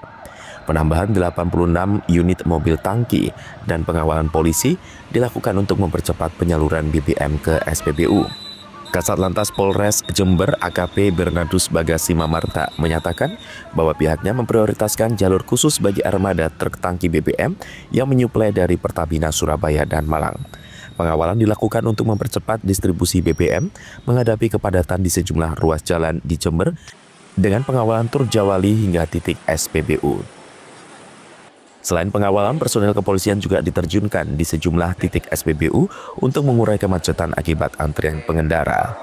Penambahan 86 unit mobil tangki dan pengawalan polisi dilakukan untuk mempercepat penyaluran BBM ke SPBU. Kasat Lantas Polres Jember AKP Bernardus Bagasi Mamarta menyatakan bahwa pihaknya memprioritaskan jalur khusus bagi armada truk tangki BBM yang menyuplai dari Pertamina Surabaya dan Malang. Pengawalan dilakukan untuk mempercepat distribusi BBM menghadapi kepadatan di sejumlah ruas jalan di Jember dengan pengawalan tur Jawali hingga titik SPBU. Selain pengawalan, personel kepolisian juga diterjunkan di sejumlah titik SPBU untuk mengurai kemacetan akibat antrian pengendara.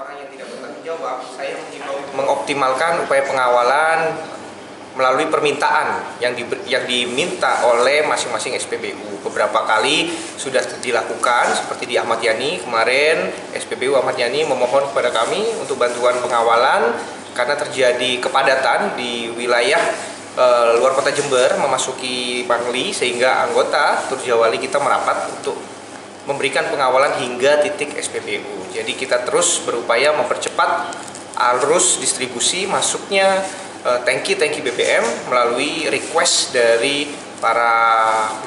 Mengoptimalkan upaya pengawalan melalui permintaan yang diminta oleh masing-masing SPBU. Beberapa kali sudah dilakukan, seperti di Ahmad Yani kemarin, SPBU Ahmad Yani memohon kepada kami untuk bantuan pengawalan karena terjadi kepadatan di wilayah luar kota Jember memasuki Bangli, sehingga anggota Turjawali kita merapat untuk memberikan pengawalan hingga titik SPBU. Jadi kita terus berupaya mempercepat arus distribusi masuknya tangki-tangki BBM melalui request dari para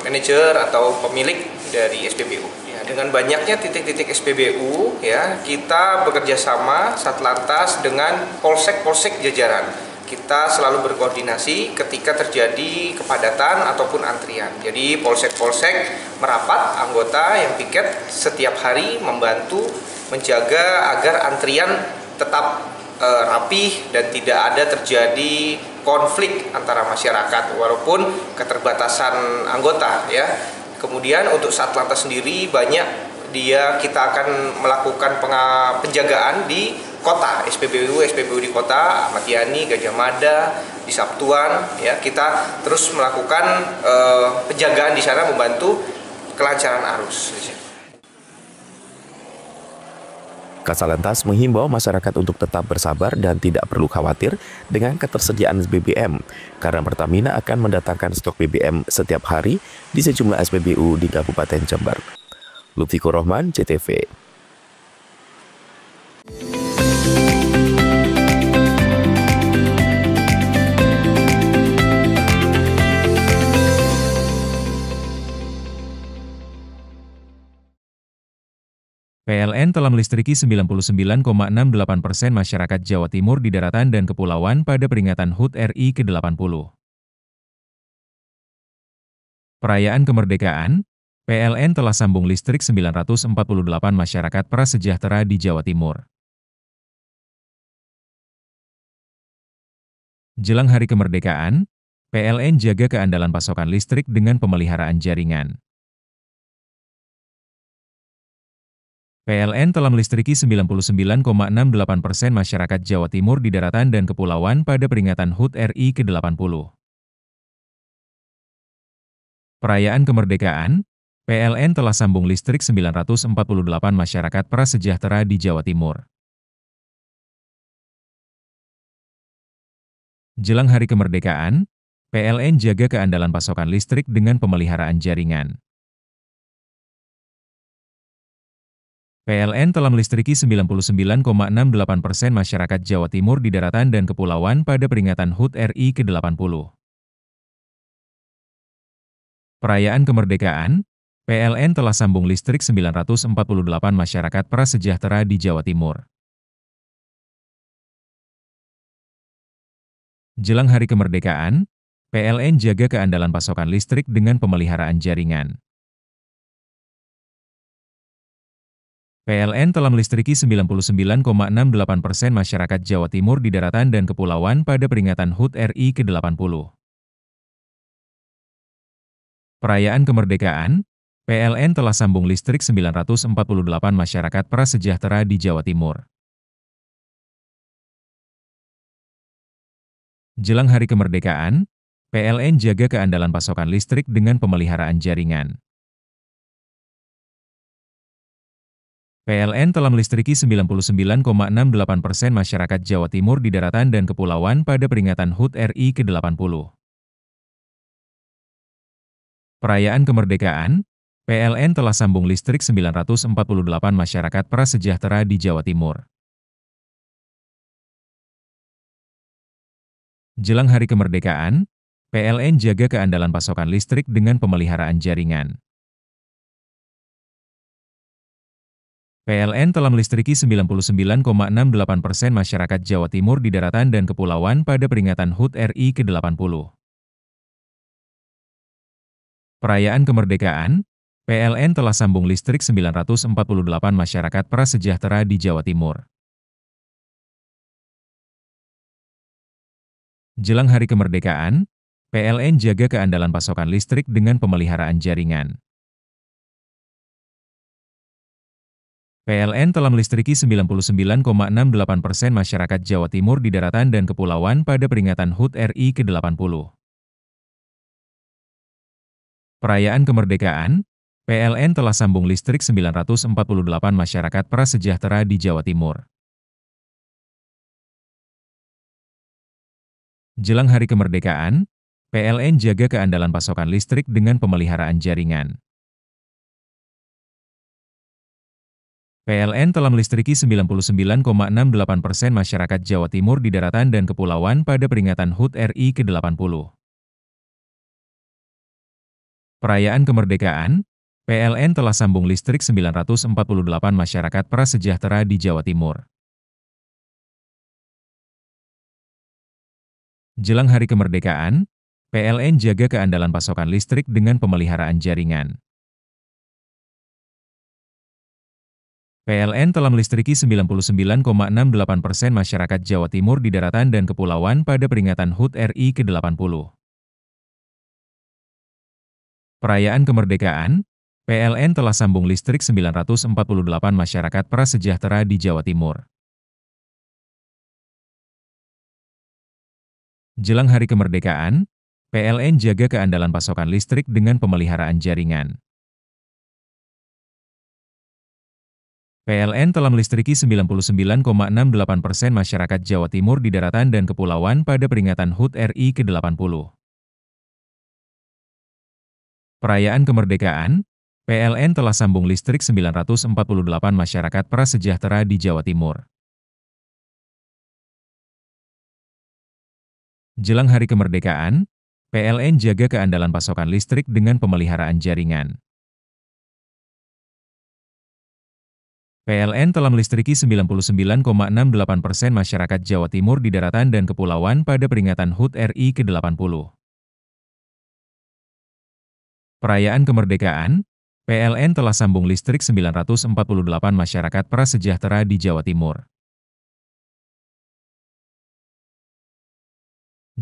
manajer atau pemilik dari SPBU. Ya, dengan banyaknya titik-titik SPBU, ya, kita bekerja sama Satlantas dengan polsek-polsek jajaran. Kita selalu berkoordinasi ketika terjadi kepadatan ataupun antrian. Jadi polsek-polsek merapat anggota yang piket setiap hari membantu menjaga agar antrian tetap rapih dan tidak ada terjadi konflik antara masyarakat walaupun keterbatasan anggota, ya. Kemudian untuk Satlantas sendiri kita akan melakukan penjagaan di kota, SPBU di kota, Ahmad Yani, Gajah Mada, di Sabtuan, ya. Kita terus melakukan penjagaan di sana membantu kelancaran arus. Kasatlantas menghimbau masyarakat untuk tetap bersabar dan tidak perlu khawatir dengan ketersediaan BBM, karena Pertamina akan mendatangkan stok BBM setiap hari di sejumlah SPBU di Kabupaten Jember. Lutfikur Rohman, CTV. PLN telah melistriki 99,68% masyarakat Jawa Timur di daratan dan kepulauan pada peringatan HUT RI ke-80. Perayaan kemerdekaan, PLN telah sambung listrik 948 masyarakat prasejahtera di Jawa Timur. Jelang hari kemerdekaan, PLN jaga keandalan pasokan listrik dengan pemeliharaan jaringan. PLN telah melistriki 99,68% masyarakat Jawa Timur di daratan dan kepulauan pada peringatan HUT RI ke-80. Perayaan kemerdekaan, PLN telah sambung listrik 948 masyarakat prasejahtera di Jawa Timur. Jelang hari kemerdekaan, PLN jaga keandalan pasokan listrik dengan pemeliharaan jaringan. PLN telah melistriki 99,68% masyarakat Jawa Timur di daratan dan kepulauan pada peringatan HUT RI ke-80. Perayaan kemerdekaan, PLN telah sambung listrik 948 masyarakat prasejahtera di Jawa Timur. Jelang hari kemerdekaan, PLN jaga keandalan pasokan listrik dengan pemeliharaan jaringan. PLN telah melistriki 99,68% masyarakat Jawa Timur di daratan dan kepulauan pada peringatan HUT RI ke-80. Perayaan kemerdekaan, PLN telah sambung listrik 948 masyarakat prasejahtera di Jawa Timur. Jelang hari kemerdekaan, PLN jaga keandalan pasokan listrik dengan pemeliharaan jaringan. PLN telah melistriki 99,68% masyarakat Jawa Timur di daratan dan kepulauan pada peringatan HUT RI ke-80. Perayaan kemerdekaan, PLN telah sambung listrik 948 masyarakat prasejahtera di Jawa Timur. Jelang hari kemerdekaan, PLN jaga keandalan pasokan listrik dengan pemeliharaan jaringan. PLN telah melistriki 99,68% masyarakat Jawa Timur di daratan dan kepulauan pada peringatan HUT RI ke-80. Perayaan kemerdekaan, PLN telah sambung listrik 948 masyarakat prasejahtera di Jawa Timur. Jelang hari kemerdekaan, PLN jaga keandalan pasokan listrik dengan pemeliharaan jaringan. PLN telah melistriki 99,68% masyarakat Jawa Timur di daratan dan kepulauan pada peringatan HUT RI ke-80. Perayaan kemerdekaan, PLN telah sambung listrik 948 masyarakat prasejahtera di Jawa Timur. Jelang hari kemerdekaan, PLN jaga keandalan pasokan listrik dengan pemeliharaan jaringan. PLN telah melistriki 99,68% masyarakat Jawa Timur di daratan dan kepulauan pada peringatan HUT RI ke-80. Perayaan kemerdekaan, PLN telah sambung listrik 948 masyarakat prasejahtera di Jawa Timur. Jelang hari kemerdekaan, PLN jaga keandalan pasokan listrik dengan pemeliharaan jaringan. PLN telah melistriki 99,68% masyarakat Jawa Timur di daratan dan kepulauan pada peringatan HUT RI ke-80. Perayaan kemerdekaan, PLN telah sambung listrik 948 masyarakat prasejahtera di Jawa Timur. Jelang hari kemerdekaan, PLN jaga keandalan pasokan listrik dengan pemeliharaan jaringan. PLN telah melistriki 99,68% masyarakat Jawa Timur di daratan dan kepulauan pada peringatan HUT RI ke-80. Perayaan kemerdekaan, PLN telah sambung listrik 948 masyarakat prasejahtera di Jawa Timur. Jelang hari kemerdekaan, PLN jaga keandalan pasokan listrik dengan pemeliharaan jaringan. PLN telah melistriki 99,68% masyarakat Jawa Timur di daratan dan kepulauan pada peringatan HUT RI ke-80. Perayaan kemerdekaan, PLN telah sambung listrik 948 masyarakat prasejahtera di Jawa Timur.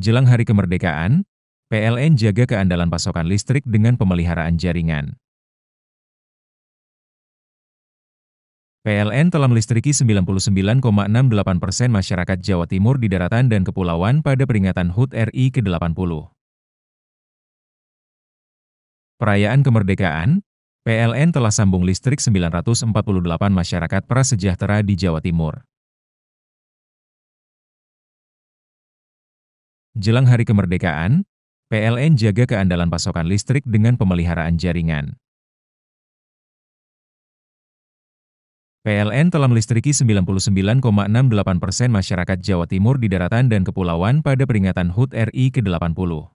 Jelang hari kemerdekaan, PLN jaga keandalan pasokan listrik dengan pemeliharaan jaringan. PLN telah melistriki 99,68% masyarakat Jawa Timur di daratan dan kepulauan pada peringatan HUT RI ke-80. Perayaan kemerdekaan, PLN telah sambung listrik 948 masyarakat prasejahtera di Jawa Timur. Jelang hari kemerdekaan, PLN jaga keandalan pasokan listrik dengan pemeliharaan jaringan. PLN telah melistriki 99,68% masyarakat Jawa Timur di daratan dan kepulauan pada peringatan HUT RI ke-80.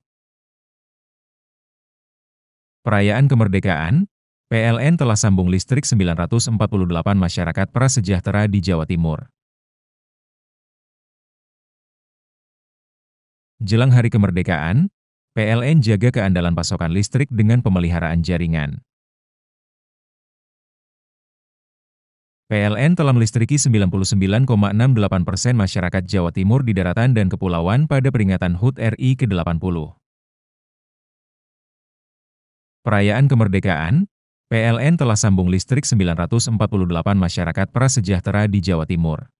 Perayaan kemerdekaan, PLN telah sambung listrik 948 masyarakat prasejahtera di Jawa Timur. Jelang hari kemerdekaan, PLN jaga keandalan pasokan listrik dengan pemeliharaan jaringan. PLN telah melistriki 99,68% masyarakat Jawa Timur di daratan dan kepulauan pada peringatan HUT RI ke-80. Perayaan kemerdekaan, PLN telah sambung listrik 948 masyarakat prasejahtera di Jawa Timur.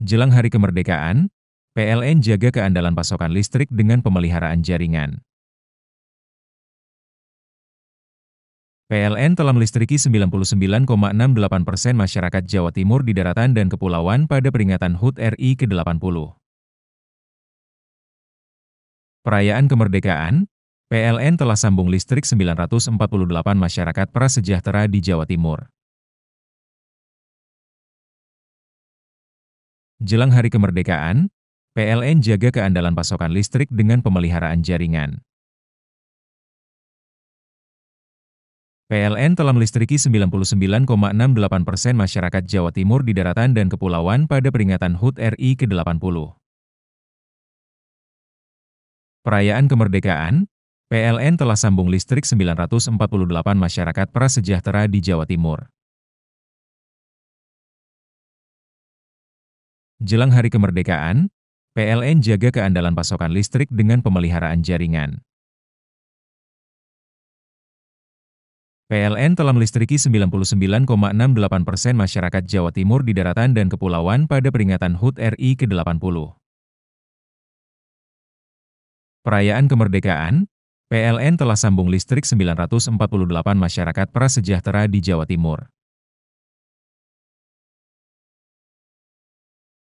Jelang hari kemerdekaan, PLN jaga keandalan pasokan listrik dengan pemeliharaan jaringan. PLN telah melistriki 99,68% masyarakat Jawa Timur di daratan dan kepulauan pada peringatan HUT RI ke-80. Perayaan kemerdekaan, PLN telah sambung listrik 948 masyarakat prasejahtera di Jawa Timur. Jelang hari kemerdekaan, PLN jaga keandalan pasokan listrik dengan pemeliharaan jaringan. PLN telah melistriki 99,68% masyarakat Jawa Timur di daratan dan kepulauan pada peringatan HUT RI ke-80. Perayaan kemerdekaan, PLN telah sambung listrik 948 masyarakat prasejahtera di Jawa Timur. Jelang hari kemerdekaan, PLN jaga keandalan pasokan listrik dengan pemeliharaan jaringan. PLN telah melistriki 99,68% masyarakat Jawa Timur di daratan dan kepulauan pada peringatan HUT RI ke-80. Perayaan kemerdekaan, PLN telah sambung listrik 948 masyarakat prasejahtera di Jawa Timur.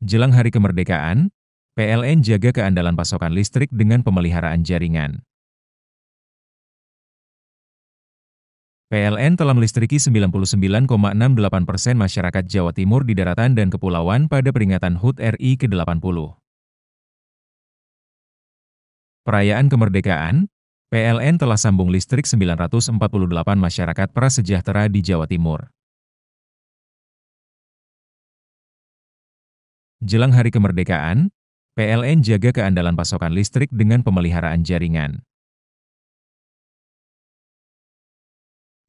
Jelang hari kemerdekaan, PLN jaga keandalan pasokan listrik dengan pemeliharaan jaringan. PLN telah melistriki 99,68% masyarakat Jawa Timur di daratan dan kepulauan pada peringatan HUT RI ke-80. Perayaan kemerdekaan, PLN telah sambung listrik 948 masyarakat prasejahtera di Jawa Timur. Jelang hari kemerdekaan, PLN jaga keandalan pasokan listrik dengan pemeliharaan jaringan.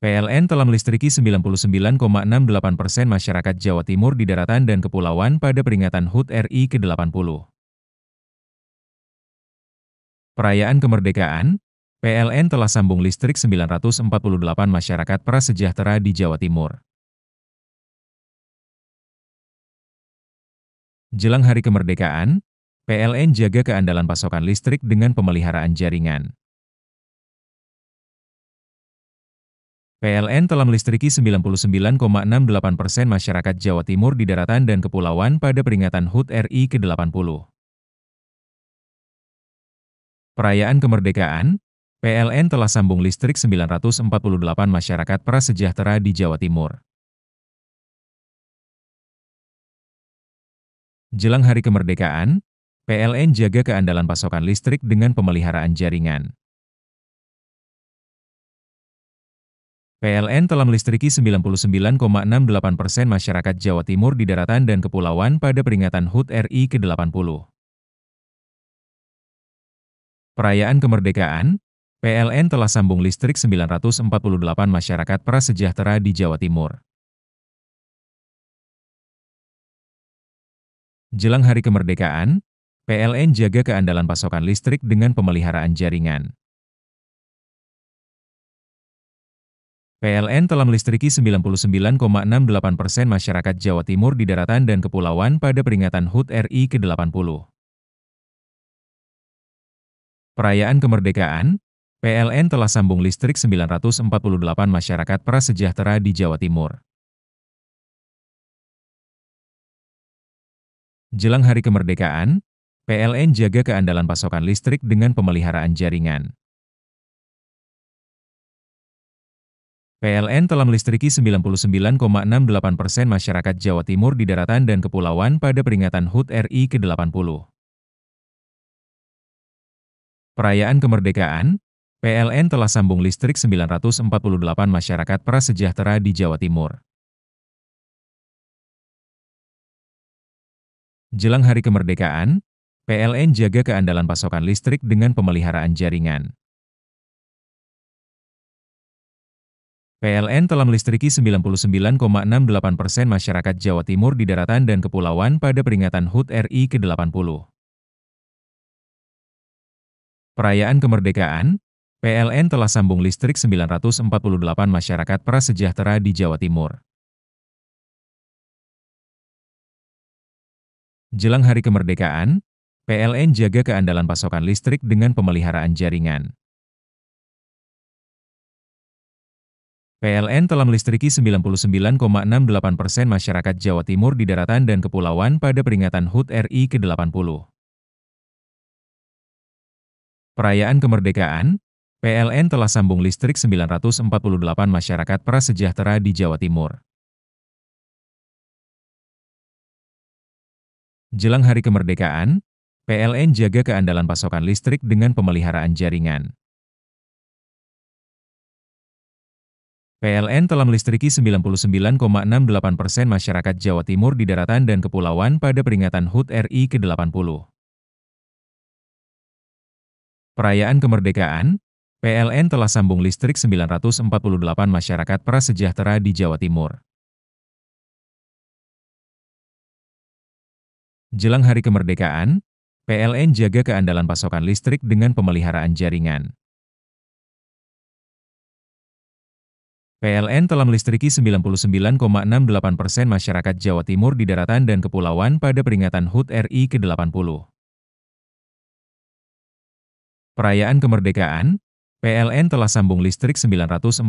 PLN telah melistriki 99,68% masyarakat Jawa Timur di daratan dan kepulauan pada peringatan HUT RI ke-80. Perayaan kemerdekaan, PLN telah sambung listrik 948 masyarakat prasejahtera di Jawa Timur. Jelang hari kemerdekaan, PLN jaga keandalan pasokan listrik dengan pemeliharaan jaringan. PLN telah melistriki 99,68% masyarakat Jawa Timur di daratan dan kepulauan pada peringatan HUT RI ke-80. Perayaan kemerdekaan, PLN telah sambung listrik 948 masyarakat prasejahtera di Jawa Timur. Jelang hari kemerdekaan, PLN jaga keandalan pasokan listrik dengan pemeliharaan jaringan. PLN telah melistriki 99,68% masyarakat Jawa Timur di daratan dan kepulauan pada peringatan HUT RI ke-80. Perayaan kemerdekaan, PLN telah sambung listrik 948 masyarakat prasejahtera di Jawa Timur. Jelang hari kemerdekaan, PLN jaga keandalan pasokan listrik dengan pemeliharaan jaringan. PLN telah melistriki 99,68% masyarakat Jawa Timur di daratan dan kepulauan pada peringatan HUT RI ke-80. Perayaan kemerdekaan, PLN telah sambung listrik 948 masyarakat prasejahtera di Jawa Timur. Jelang hari kemerdekaan, PLN jaga keandalan pasokan listrik dengan pemeliharaan jaringan. PLN telah melistriki 99,68% masyarakat Jawa Timur di daratan dan kepulauan pada peringatan HUT RI ke-80. Perayaan kemerdekaan, PLN telah sambung listrik 948 masyarakat prasejahtera di Jawa Timur. Jelang hari kemerdekaan, PLN jaga keandalan pasokan listrik dengan pemeliharaan jaringan. PLN telah melistriki 99,68% masyarakat Jawa Timur di daratan dan kepulauan pada peringatan HUT RI ke-80. Perayaan kemerdekaan, PLN telah sambung listrik 948 masyarakat prasejahtera di Jawa Timur. Jelang hari kemerdekaan, PLN jaga keandalan pasokan listrik dengan pemeliharaan jaringan. PLN telah melistriki 99,68% masyarakat Jawa Timur di daratan dan kepulauan pada peringatan HUT RI ke-80. Perayaan kemerdekaan, PLN telah sambung listrik 948 masyarakat prasejahtera di Jawa Timur. Jelang hari kemerdekaan, PLN jaga keandalan pasokan listrik dengan pemeliharaan jaringan. PLN telah melistriki 99,68% masyarakat Jawa Timur di daratan dan kepulauan pada peringatan HUT RI ke-80. Perayaan kemerdekaan, PLN telah sambung listrik 948 masyarakat prasejahtera di Jawa Timur. Jelang hari kemerdekaan, PLN jaga keandalan pasokan listrik dengan pemeliharaan jaringan. PLN telah melistriki 99,68% masyarakat Jawa Timur di daratan dan kepulauan pada peringatan HUT RI ke-80. Perayaan kemerdekaan, PLN telah sambung listrik 948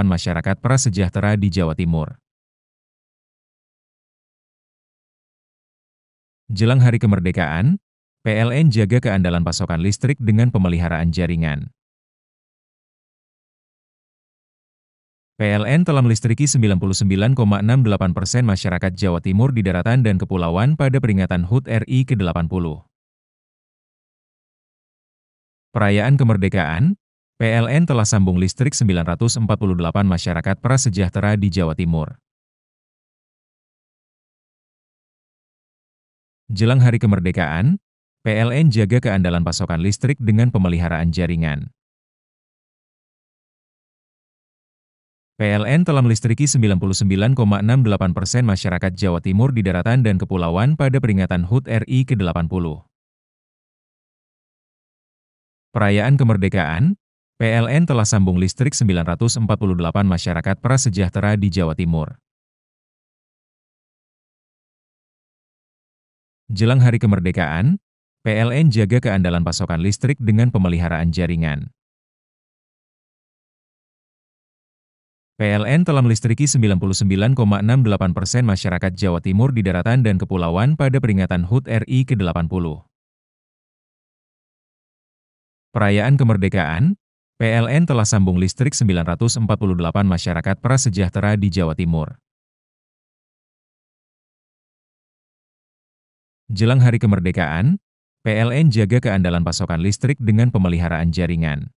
masyarakat prasejahtera di Jawa Timur. Jelang hari kemerdekaan, PLN jaga keandalan pasokan listrik dengan pemeliharaan jaringan. PLN telah melistriki 99,68% masyarakat Jawa Timur di daratan dan kepulauan pada peringatan HUT RI ke-80. Perayaan kemerdekaan, PLN telah sambung listrik 948 masyarakat prasejahtera di Jawa Timur. Jelang hari kemerdekaan, PLN jaga keandalan pasokan listrik dengan pemeliharaan jaringan. PLN telah melistriki 99,68% masyarakat Jawa Timur di daratan dan kepulauan pada peringatan HUT RI ke-80. Perayaan kemerdekaan, PLN telah sambung listrik 948 masyarakat prasejahtera di Jawa Timur. Jelang hari kemerdekaan, PLN jaga keandalan pasokan listrik dengan pemeliharaan jaringan. PLN telah melistriki 99,68% masyarakat Jawa Timur di daratan dan kepulauan pada peringatan HUT RI ke-80. Perayaan kemerdekaan, PLN telah sambung listrik 948 masyarakat prasejahtera di Jawa Timur. Jelang hari kemerdekaan, PLN jaga keandalan pasokan listrik dengan pemeliharaan jaringan.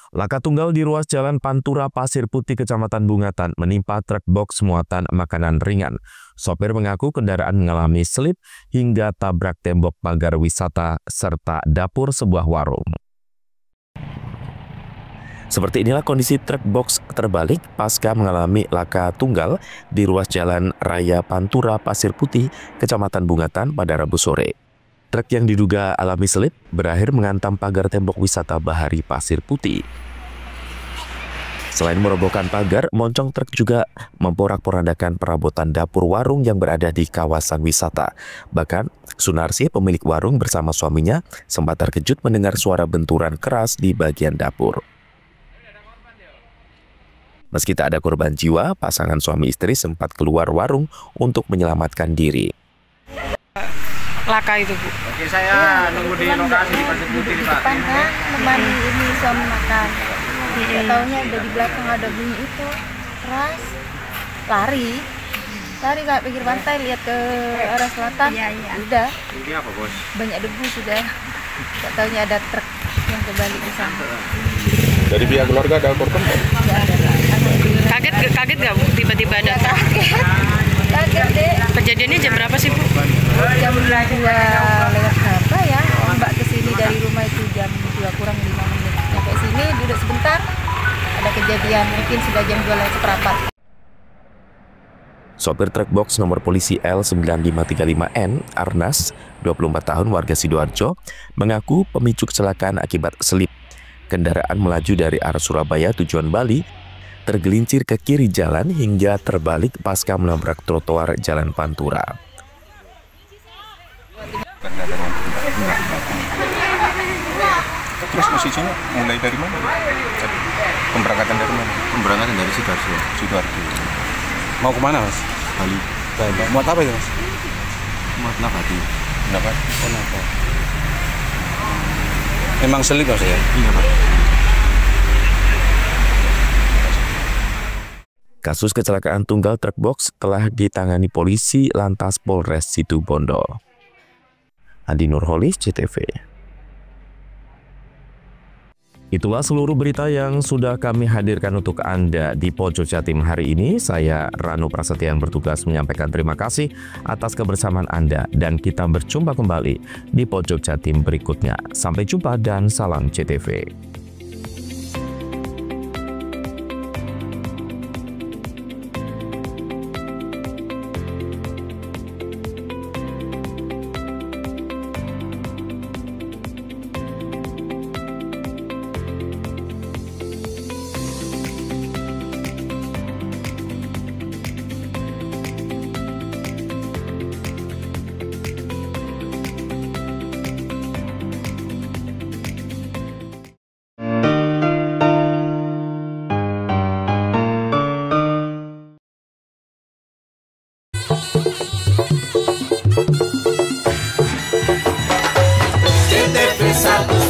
Laka tunggal di ruas jalan Pantura Pasir Putih Kecamatan Bungatan menimpa truk box muatan makanan ringan. Sopir mengaku kendaraan mengalami slip hingga tabrak tembok pagar wisata serta dapur sebuah warung. Seperti inilah kondisi truk box terbalik pasca mengalami laka tunggal di ruas jalan Raya Pantura Pasir Putih Kecamatan Bungatan pada Rabu sore. Truk yang diduga alami slip berakhir menghantam pagar tembok wisata Bahari Pasir Putih. Selain merobohkan pagar, moncong truk juga memporak-porandakan perabotan dapur warung yang berada di kawasan wisata. Bahkan, Sunarsi, pemilik warung bersama suaminya, sempat terkejut mendengar suara benturan keras di bagian dapur. Meski tak ada korban jiwa, pasangan suami istri sempat keluar warung untuk menyelamatkan diri. Laka itu, Bu. Oke, saya nunggu di lokasi di Pasir Putih, Pak. Depan kan, temani ini suami makan. Tidak tahunya ada di belakang ada bunyi itu keras, lari kayak pinggir pantai, lihat ke arah selatan. Udah. Ini apa, Bos? Banyak debu sudah. Tidak tahunya ada truk yang kebalik di sana. Dari pihak keluarga ada korban? Kaget nggak, Bu? Tiba-tiba ada truk. Kaget deh. Kejadiannya jam berapa sih, Bu? Jam 2 lewat berapa ya? Mbak kesini dari rumah itu jam 2 kurang 5 menit. Sampai sini duduk sebentar, ada kejadian, mungkin sudah jam 2 lewat seperempat. Sopir truk box nomor polisi L9535N, Arnas, 24 tahun warga Sidoarjo, mengaku pemicu kecelakaan akibat selip. Kendaraan melaju dari arah Surabaya tujuan Bali, tergelincir ke kiri jalan hingga terbalik pasca menabrak trotoar Jalan Pantura. Terus posisinya mulai dari mana? Pemberangkatan dari mana? Pemberangkatan dari Sidoarjo. Mau kemana, Mas? Bali. Muat apa itu, Mas? Muat nabati. Nabati? Oh, nabati. Memang selip, Mas, ya? Iya, Pak. Kasus kecelakaan tunggal truk box telah ditangani polisi Lantas Polres Situbondo. Andi Nurholis, CTV. Itulah seluruh berita yang sudah kami hadirkan untuk Anda di Pojok Jatim hari ini. Saya Ranu Prasetya yang bertugas menyampaikan terima kasih atas kebersamaan Anda dan kita berjumpa kembali di Pojok Jatim berikutnya. Sampai jumpa dan salam CTV. CTV 1